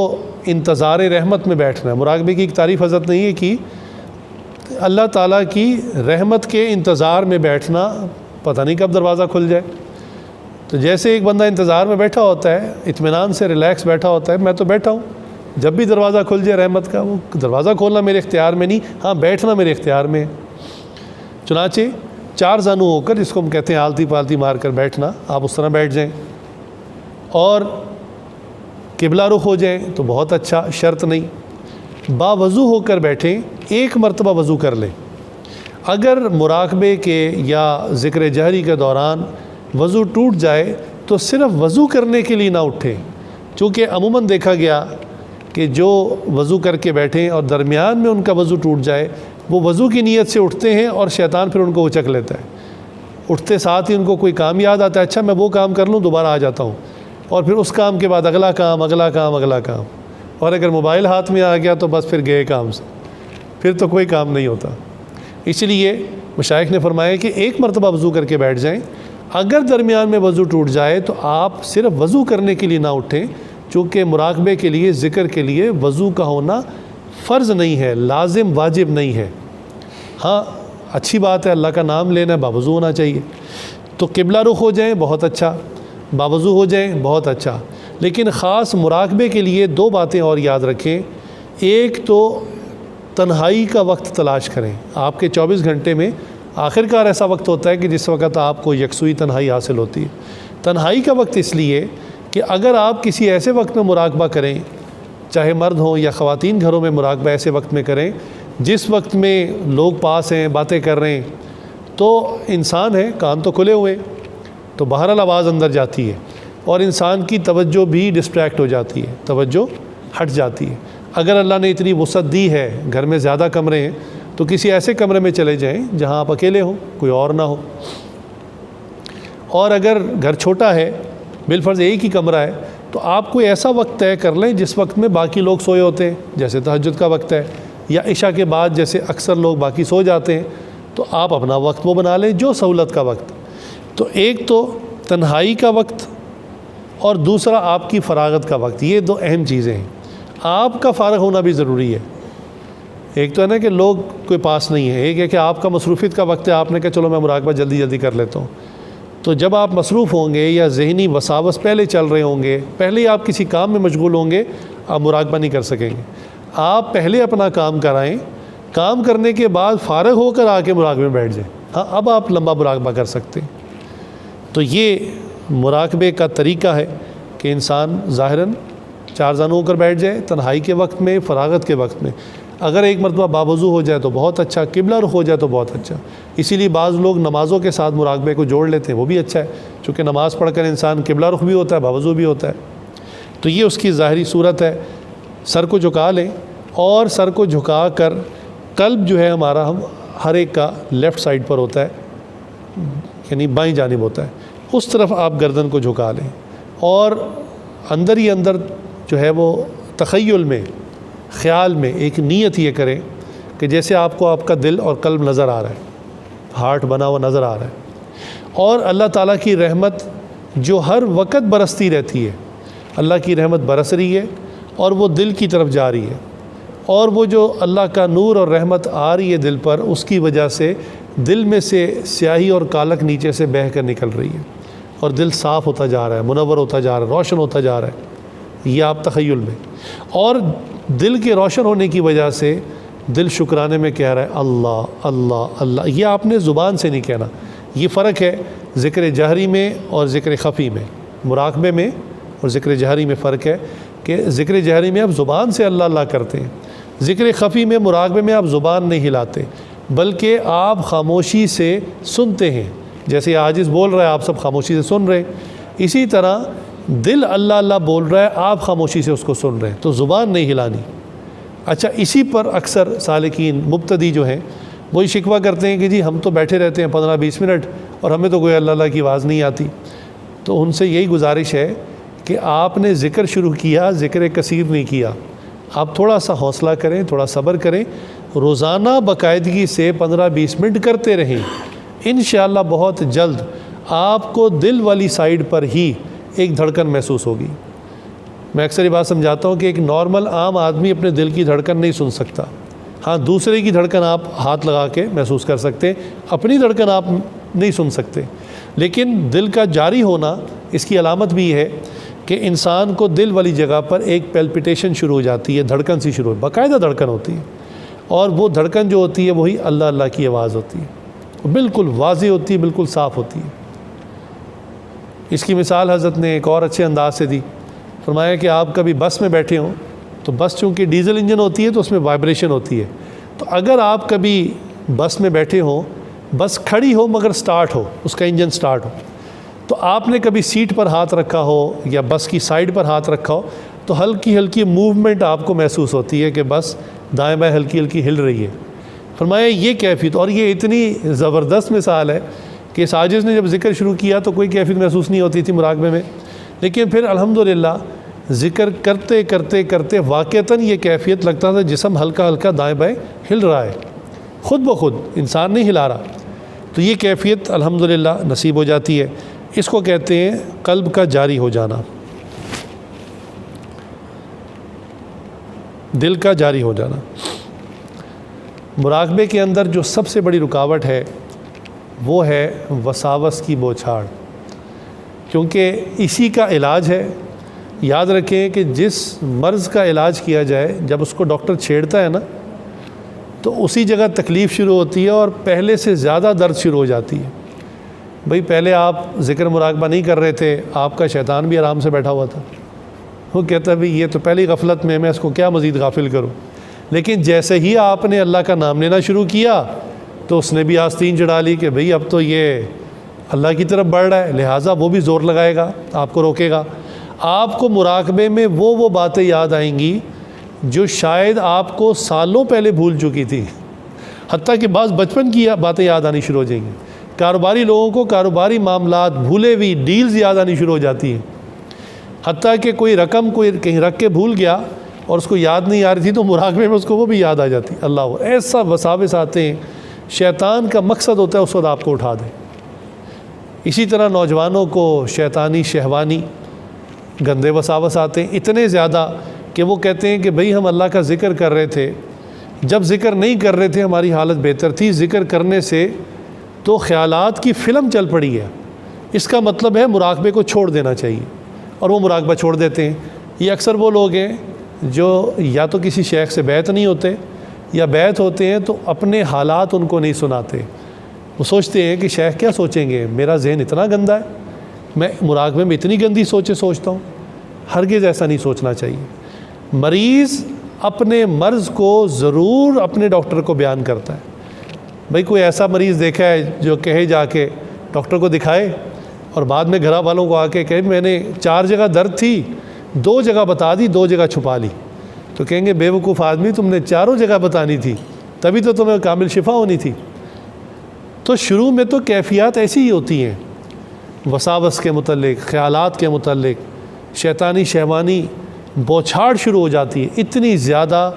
انتظار رحمت میں بیٹھنا ہے. مراقبے کی ایک تعریف حضرت نے یہ کی، اللہ تعالیٰ کی رحمت کے انتظار میں بیٹھنا، پتہ نہیں کب دروازہ کھل جائے. تو جیسے ایک بندہ انتظار میں بیٹھا ہوتا ہے، اطمینان سے ریلیکس بیٹھا ہوتا ہے، میں تو بیٹھا ہوں، جب بھی دروازہ کھل جائے رحمت کا، وہ دروازہ کھولنا میرے اختیار میں نہیں، ہاں بیٹھنا میرے اختیار میں. چنانچہ چار زانو ہو کر، جس کو ہم کہتے ہیں آلتی پالتی مار کر بیٹھنا، آپ اس طرح بیٹھ جائیں اور قبلہ رخ ہو جائیں تو بہت اچھا، شرط نہیں. باوضو ہو کر بیٹھیں، ایک مرتبہ وضو کر لیں. اگر مراقبے کے یا ذکر جہری کے دوران وضو ٹوٹ جائے تو صرف وضو کرنے کے لیے نہ اٹھیں، چونکہ عموماً دیکھا گیا کہ جو وضو کر کے بیٹھیں اور درمیان میں ان کا وضو ٹوٹ جائے وہ وضو کی نیت سے اٹھتے ہیں اور شیطان پھر ان کو اچک لیتا ہے. اٹھتے ساتھ ہی ان کو کوئی کام یاد آتا ہے، اچھا میں وہ کام کر لوں دوبارہ آ جاتا ہوں، اور پھر اس کام کے بعد اگلا کام اگلا کام اگلا کام. اور اگر موبائل ہاتھ میں آ گیا تو بس پھر گئے کام سے، پھر تو کوئی کام نہیں ہوتا. اس لیے مشائخ نے فرمایا کہ ایک مرتبہ وضو کر کے بیٹھ جائیں. اگر درمیان میں وضو ٹوٹ جائے تو آپ صرف وضو کرنے کے لیے نہ اٹھیں، چونکہ مراقبے کے لیے ذکر کے لیے وضو کا ہونا فرض نہیں ہے، لازم واجب نہیں ہے. ہاں اچھی بات ہے، اللہ کا نام لینا ہے، باوضو ہونا چاہیے. تو قبلہ رخ ہو جائیں بہت اچھا، باوضو ہو جائیں بہت اچھا. لیکن خاص مراقبے کے لیے دو باتیں اور یاد رکھیں. ایک تو تنہائی کا وقت تلاش کریں. آپ کے 24 گھنٹے میں آخر کار ایسا وقت ہوتا ہے کہ جس وقت آپ کو یکسوئی تنہائی حاصل ہوتی ہے. تنہائی کا وقت اس لیے کہ اگر آپ کسی ایسے وقت میں مراقبہ کریں، چاہے مرد ہوں یا خواتین گھروں میں مراقبہ ایسے وقت میں کریں جس وقت میں لوگ پاس ہیں، باتیں کر رہے ہیں، تو انسان ہے، کان تو کھلے ہوئے، تو بہرحال آواز اندر جاتی ہے اور انسان کی توجہ بھی ڈسٹریکٹ ہو جاتی ہے، توجہ ہٹ جاتی ہے۔ اگر اللہ نے اتنی وسعت دی ہے، گھر میں زیادہ کمرے ہیں، تو کسی ایسے کمرے میں چلے جائیں جہاں آپ اکیلے ہوں، کوئی اور نہ ہو۔ اور اگر گھر چھوٹا ہے، بالفرض ایک ہی کمرہ ہے، تو آپ کوئی ایسا وقت طے کر لیں جس وقت میں باقی لوگ سوئے ہوتے ہیں، جیسے تہجد کا وقت ہے یا عشاء کے بعد جیسے اکثر لوگ باقی سو جاتے ہیں، تو آپ اپنا وقت وہ بنا لیں جو سہولت کا وقت۔ تو ایک تو تنہائی کا وقت اور دوسرا آپ کی فراغت کا وقت، یہ دو اہم چیزیں ہیں۔ آپ کا فارغ ہونا بھی ضروری ہے۔ ایک تو ہے نا کہ لوگ کوئی پاس نہیں ہے، ایک ہے کہ آپ کا مصروفیت کا وقت ہے، آپ نے کہا چلو میں مراقبہ جلدی جلدی کر لیتا ہوں۔ تو جب آپ مصروف ہوں گے یا ذہنی وساوس پہلے چل رہے ہوں گے، پہلے ہی آپ کسی کام میں مشغول ہوں گے، آپ مراقبہ نہیں کر سکیں گے۔ آپ پہلے اپنا کام کرائیں، کام کرنے کے بعد فارغ ہو کر آ کے مراقبے میں بیٹھ جائیں، ہاں اب آپ لمبا مراقبہ کر سکتے ہیں۔ تو یہ مراقبے کا طریقہ ہے کہ انسان ظاہراً چار زانو ہو کر بیٹھ جائے، تنہائی کے وقت میں، فراغت کے وقت میں۔ اگر ایک مرتبہ باوضو ہو جائے تو بہت اچھا، قبلہ رخ ہو جائے تو بہت اچھا۔ اسی لیے بعض لوگ نمازوں کے ساتھ مراقبے کو جوڑ لیتے ہیں، وہ بھی اچھا ہے، چونکہ نماز پڑھ کر انسان قبلہ رخ بھی ہوتا ہے، باوضو بھی ہوتا ہے۔ تو یہ اس کی ظاہری صورت ہے۔ سر کو جھکا لیں، اور سر کو جھکا کر قلب جو ہے ہمارا، ہم ہر ایک کا لیفٹ سائڈ پر ہوتا ہے، یعنی بائیں جانب ہوتا ہے، اس طرف آپ گردن کو جھکا لیں، اور اندر ہی اندر جو ہے وہ تخیل میں، خیال میں ایک نیت یہ کریں کہ جیسے آپ کو آپ کا دل اور قلب نظر آ رہا ہے، ہارٹ بنا ہوا نظر آ رہا ہے، اور اللہ تعالیٰ کی رحمت جو ہر وقت برستی رہتی ہے، اللہ کی رحمت برس رہی ہے اور وہ دل کی طرف جا رہی ہے، اور وہ جو اللہ کا نور اور رحمت آ رہی ہے دل پر، اس کی وجہ سے دل میں سے سیاہی اور کالک نیچے سے بہہ کر نکل رہی ہے، اور دل صاف ہوتا جا رہا ہے، منور ہوتا جا رہا ہے، روشن ہوتا جا رہا ہے۔ یہ آپ تخیل میں، اور دل کے روشن ہونے کی وجہ سے دل شکرانے میں کہہ رہا ہے اللہ اللہ اللہ۔ یہ آپ نے زبان سے نہیں کہنا۔ یہ فرق ہے ذکر جہری میں اور ذکر خفی میں، مراقبے میں اور ذکر جہری میں فرق ہے کہ ذکر جہری میں آپ زبان سے اللہ اللہ کرتے ہیں، ذکر خفی میں، مراقبے میں آپ زبان نہیں ہلاتے، بلکہ آپ خاموشی سے سنتے ہیں۔ جیسے عاجز بول رہا ہے، آپ سب خاموشی سے سن رہے ہیں، اسی طرح دل اللہ اللہ بول رہا ہے، آپ خاموشی سے اس کو سن رہے ہیں، تو زبان نہیں ہلانی۔ اچھا، اسی پر اکثر سالکین مبتدی جو ہیں وہی شکوہ کرتے ہیں کہ جی ہم تو بیٹھے رہتے ہیں 15-20 منٹ اور ہمیں تو کوئی اللہ اللہ کی آواز نہیں آتی۔ تو ان سے یہی گزارش ہے کہ آپ نے ذکر شروع کیا، ذکر کثیر نہیں کیا، آپ تھوڑا سا حوصلہ کریں، تھوڑا صبر کریں، روزانہ باقاعدگی سے 15-20 منٹ کرتے رہیں، انشاءاللہ بہت جلد آپ کو دل والی سائیڈ پر ہی ایک دھڑکن محسوس ہوگی۔ میں اکثر یہ بات سمجھاتا ہوں کہ ایک نارمل عام آدمی اپنے دل کی دھڑکن نہیں سن سکتا، ہاں دوسرے کی دھڑکن آپ ہاتھ لگا کے محسوس کر سکتے، اپنی دھڑکن آپ نہیں سن سکتے۔ لیکن دل کا جاری ہونا، اس کی علامت بھی ہے کہ انسان کو دل والی جگہ پر ایک پیلپیٹیشن شروع ہو جاتی ہے، دھڑکن سی شروع، باقاعدہ دھڑکن ہوتی ہے، اور وہ دھڑکن جو ہوتی ہے وہی اللہ اللہ کی آواز ہوتی ہے، بالکل واضح ہوتی ہے، بالکل صاف ہوتی ہے۔ اس کی مثال حضرت نے ایک اور اچھے انداز سے دی، فرمایا کہ آپ کبھی بس میں بیٹھے ہوں تو بس چونکہ ڈیزل انجن ہوتی ہے تو اس میں وائبریشن ہوتی ہے، تو اگر آپ کبھی بس میں بیٹھے ہوں، بس کھڑی ہو مگر سٹارٹ ہو، اس کا انجن سٹارٹ ہو، تو آپ نے کبھی سیٹ پر ہاتھ رکھا ہو یا بس کی سائیڈ پر ہاتھ رکھا ہو تو ہلکی ہلکی موومنٹ آپ کو محسوس ہوتی ہے کہ بس دائیں بائیں ہلکی ہلکی ہل رہی ہے۔ فرمایا یہ کیفیت، اور یہ اتنی زبردست مثال ہے کہ اس عاجز نے جب ذکر شروع کیا تو کوئی کیفیت محسوس نہیں ہوتی تھی مراقبے میں، لیکن پھر الحمدللہ ذکر کرتے کرتے کرتے واقعتاً یہ کیفیت لگتا تھا جسم ہلکا ہلکا دائیں بائیں ہل رہا ہے، خود بخود، انسان نہیں ہلا رہا۔ تو یہ کیفیت الحمدللہ نصیب ہو جاتی ہے۔ اس کو کہتے ہیں قلب کا جاری ہو جانا، دل کا جاری ہو جانا۔ مراقبے کے اندر جو سب سے بڑی رکاوٹ ہے وہ ہے وساوس کی بوچھاڑ، کیونکہ اسی کا علاج ہے۔ یاد رکھیں کہ جس مرض کا علاج کیا جائے، جب اس کو ڈاکٹر چھیڑتا ہے نا تو اسی جگہ تکلیف شروع ہوتی ہے اور پہلے سے زیادہ درد شروع ہو جاتی ہے۔ بھئی پہلے آپ ذکر مراقبہ نہیں کر رہے تھے، آپ کا شیطان بھی آرام سے بیٹھا ہوا تھا، وہ کہتا ہے بھئی یہ تو پہلی غفلت میں اس کو کیا مزید غافل کروں. لیکن جیسے ہی آپ نے اللہ کا نام لینا شروع کیا تو اس نے بھی آستین چڑھا لی کہ بھئی اب تو یہ اللہ کی طرف بڑھ رہا ہے، لہٰذا وہ بھی زور لگائے گا، آپ کو روکے گا. آپ کو مراقبے میں وہ باتیں یاد آئیں گی جو شاید آپ کو سالوں پہلے بھول چکی تھی، حتیٰ کہ بعض بچپن کی باتیں یاد آنی شروع ہو جائیں گی. کاروباری لوگوں کو کاروباری معاملات، بھولے ہوئی ڈیلز یاد آنی شروع ہو جاتی ہیں، حتیٰ کہ کوئی رقم کوئی کہیں رکھ کے بھول گیا اور اس کو یاد نہیں آ رہی تھی تو مراقبے میں اس کو وہ بھی یاد آ جاتی. اللہ ایسا وساوس آتے ہیں، شیطان کا مقصد ہوتا ہے اس وقت آپ کو اٹھا دے. اسی طرح نوجوانوں کو شیطانی شہوانی گندے وساوس آتے ہیں اتنے زیادہ کہ وہ کہتے ہیں کہ بھئی ہم اللہ کا ذکر کر رہے تھے، جب ذکر نہیں کر رہے تھے ہماری حالت بہتر تھی، ذکر کرنے سے تو خیالات کی فلم چل پڑی ہے، اس کا مطلب ہے مراقبے کو چھوڑ دینا چاہیے، اور وہ مراقبہ چھوڑ دیتے ہیں. یہ اکثر وہ لوگ ہیں جو یا تو کسی شیخ سے بیعت نہیں ہوتے، یا بیعت ہوتے ہیں تو اپنے حالات ان کو نہیں سناتے. وہ سوچتے ہیں کہ شیخ کیا سوچیں گے، میرا ذہن اتنا گندا ہے، میں مراقبے میں اتنی گندی سوچتا ہوں. ہرگز ایسا نہیں سوچنا چاہیے. مریض اپنے مرض کو ضرور اپنے ڈاکٹر کو بیان کرتا ہے. بھئی کوئی ایسا مریض دیکھا ہے جو کہے جا کے ڈاکٹر کو دکھائے اور بعد میں گھر والوں کو آ کے کہے میں نے 4 جگہ درد تھی، 2 جگہ بتا دی، 2 جگہ چھپا لی، تو کہیں گے بے وقوف آدمی، تم نے 4 جگہ بتانی تھی، تبھی تو تمہیں کامل شفا ہونی تھی. تو شروع میں تو کیفیات ایسی ہی ہوتی ہیں، وساوس کے متعلق، خیالات کے متعلق شیطانی شہوانی بوچھاڑ شروع ہو جاتی ہے اتنی زیادہ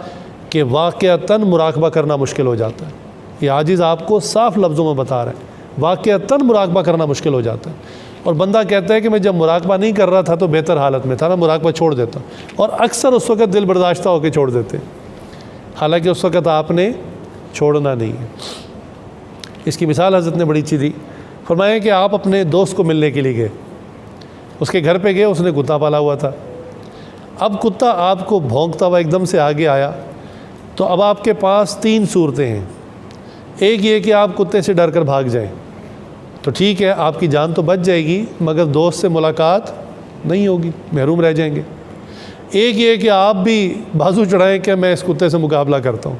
کہ واقعتاً مراقبہ کرنا مشکل ہو جاتا ہے. یہ عاجز آپ کو صاف لفظوں میں بتا رہا ہے، واقعتاً مراقبہ کرنا مشکل ہو جاتا ہے. اور بندہ کہتا ہے کہ میں جب مراقبہ نہیں کر رہا تھا تو بہتر حالت میں تھا، میں مراقبہ چھوڑ دیتا، اور اکثر اس وقت دل برداشتہ ہو کے چھوڑ دیتے، حالانکہ اس وقت آپ نے چھوڑنا نہیں ہے. اس کی مثال حضرت نے بڑی اچھی دی. فرمایا کہ آپ اپنے دوست کو ملنے کے لیے گئے، اس کے گھر پہ گئے، اس نے کتا پالا ہوا تھا. اب کتا آپ کو بھونکتا ہوا ایک دم سے آگے آیا تو اب آپ کے پاس 3 صورتیں ہیں. ایک یہ کہ آپ کتے سے ڈر کر بھاگ جائیں تو ٹھیک ہے، آپ کی جان تو بچ جائے گی مگر دوست سے ملاقات نہیں ہوگی، محروم رہ جائیں گے. ایک یہ کہ آپ بھی بازو چڑھائیں کہ میں اس کتے سے مقابلہ کرتا ہوں،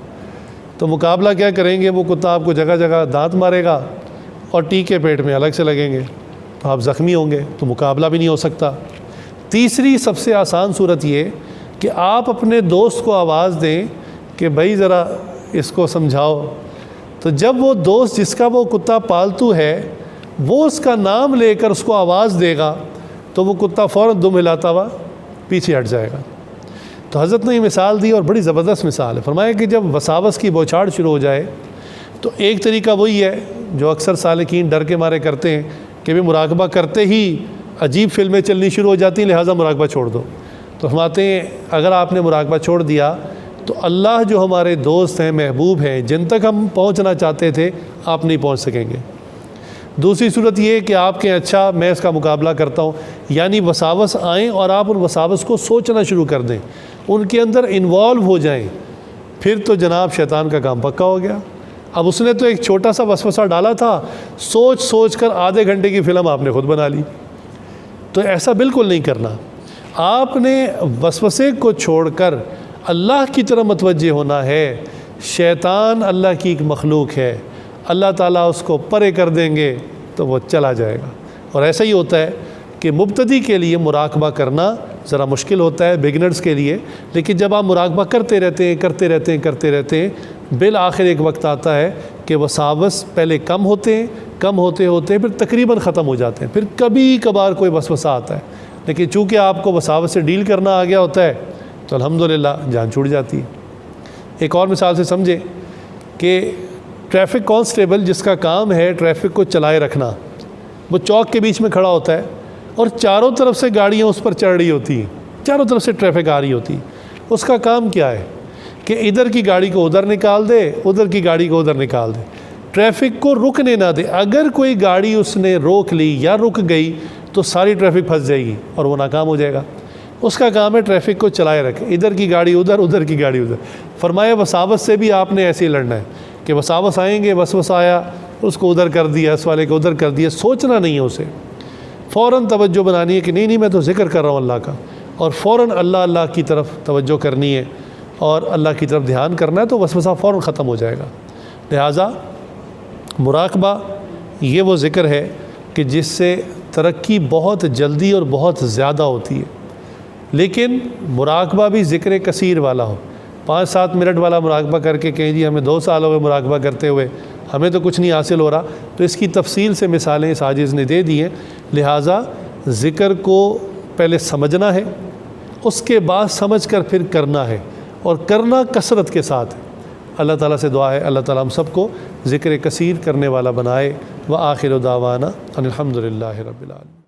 تو مقابلہ کیا کریں گے، وہ کتا آپ کو جگہ جگہ دانت مارے گا اور ٹیکے پیٹ میں الگ سے لگیں گے تو آپ زخمی ہوں گے، تو مقابلہ بھی نہیں ہو سکتا. تیسری سب سے آسان صورت یہ کہ آپ اپنے دوست کو آواز دیں کہ بھائی ذرا اس کو سمجھاؤ، تو جب وہ دوست جس کا وہ کتا پالتو ہے وہ اس کا نام لے کر اس کو آواز دے گا تو وہ کتا فوراً دم ہلاتا ہوا پیچھے ہٹ جائے گا. تو حضرت نے یہ مثال دی اور بڑی زبردست مثال ہے. فرمایا کہ جب وساوس کی بوچھاڑ شروع ہو جائے تو ایک طریقہ وہی ہے جو اکثر سالکین ڈر کے مارے کرتے ہیں کہ بھی مراقبہ کرتے ہی عجیب فلمیں چلنی شروع ہو جاتی ہیں، لہٰذا مراقبہ چھوڑ دو. تو فرماتے ہیں اگر آپ نے مراقبہ چھوڑ دیا تو اللہ جو ہمارے دوست ہیں، محبوب ہیں، جن تک ہم پہنچنا چاہتے تھے آپ نہیں پہنچ سکیں گے. دوسری صورت یہ کہ آپ کہیں اچھا میں اس کا مقابلہ کرتا ہوں، یعنی وساوس آئیں اور آپ ان وساوس کو سوچنا شروع کر دیں، ان کے اندر انوالو ہو جائیں، پھر تو جناب شیطان کا کام پکا ہو گیا. اب اس نے تو ایک چھوٹا سا وسوسہ ڈالا تھا، سوچ سوچ کر آدھے گھنٹے کی فلم آپ نے خود بنا لی. تو ایسا بالکل نہیں کرنا. آپ نے وسوسے کو چھوڑ کر اللہ کی طرف متوجہ ہونا ہے. شیطان اللہ کی ایک مخلوق ہے، اللہ تعالیٰ اس کو پرے کر دیں گے تو وہ چلا جائے گا. اور ایسا ہی ہوتا ہے کہ مبتدی کے لیے مراقبہ کرنا ذرا مشکل ہوتا ہے، بگنرز کے لیے، لیکن جب آپ مراقبہ کرتے رہتے ہیں بالآخر ایک وقت آتا ہے کہ وساوس پہلے کم ہوتے ہوتے پھر تقریباً ختم ہو جاتے ہیں. پھر کبھی کبھار کوئی وسوسہ آتا ہے، لیکن چونکہ آپ کو وساوس سے ڈیل کرنا آ گیا ہوتا ہے تو الحمدللہ جان چھوٹ جاتی ہے. ایک اور مثال سے سمجھیں کہ ٹریفک کانسٹیبل جس کا کام ہے ٹریفک کو چلائے رکھنا، وہ چوک کے بیچ میں کھڑا ہوتا ہے اور چاروں طرف سے گاڑیاں اس پر چڑھ رہی ہوتی ہیں، چاروں طرف سے ٹریفک آ رہی ہوتی ہے. اس کا کام کیا ہے کہ ادھر کی گاڑی کو ادھر نکال دے، ادھر کی گاڑی کو ادھر نکال دے، ٹریفک کو رکنے نہ دے. اگر کوئی گاڑی اس نے روک لی یا رک گئی تو ساری ٹریفک پھنس جائے گی اور وہ ناکام ہو جائے گا. اس کا کام ہے ٹریفک کو چلائے رکھے، ادھر کی گاڑی ادھر، ادھر کی گاڑی ادھر. فرمایا وساوس سے بھی آپ نے ایسے ہی لڑنا ہے کہ وساوس آئیں گے، وسوسہ آیا اس کو ادھر کر دیا، اس والے کو ادھر کر دیا، سوچنا نہیں ہے اسے، فوراً توجہ بنانی ہے کہ نہیں میں تو ذکر کر رہا ہوں اللہ کا، اور فوراً اللہ کی طرف توجہ کرنی ہے اور اللہ کی طرف دھیان کرنا ہے، تو وسوسہ فوراً ختم ہو جائے گا۔ لہٰذا مراقبہ یہ وہ ذکر ہے کہ جس سے ترقی بہت جلدی اور بہت زیادہ ہوتی ہے، لیکن مراقبہ بھی ذکر کثیر والا ہو۔ 5-7 منٹ والا مراقبہ کر کے کہیں جی ہمیں 2 سال ہو گئے مراقبہ کرتے ہوئے، ہمیں تو کچھ نہیں حاصل ہو رہا، تو اس کی تفصیل سے مثالیں اس عاجز نے دے دی ہیں۔ لہٰذا ذکر کو پہلے سمجھنا ہے، اس کے بعد سمجھ کر پھر کرنا ہے، اور کرنا کثرت کے ساتھ۔ اللہ تعالیٰ سے دعا ہے اللہ تعالیٰ ہم سب کو ذکر کثیر کرنے والا بنائے۔ وآخر دعوانا ان الحمد للہ رب العالمین۔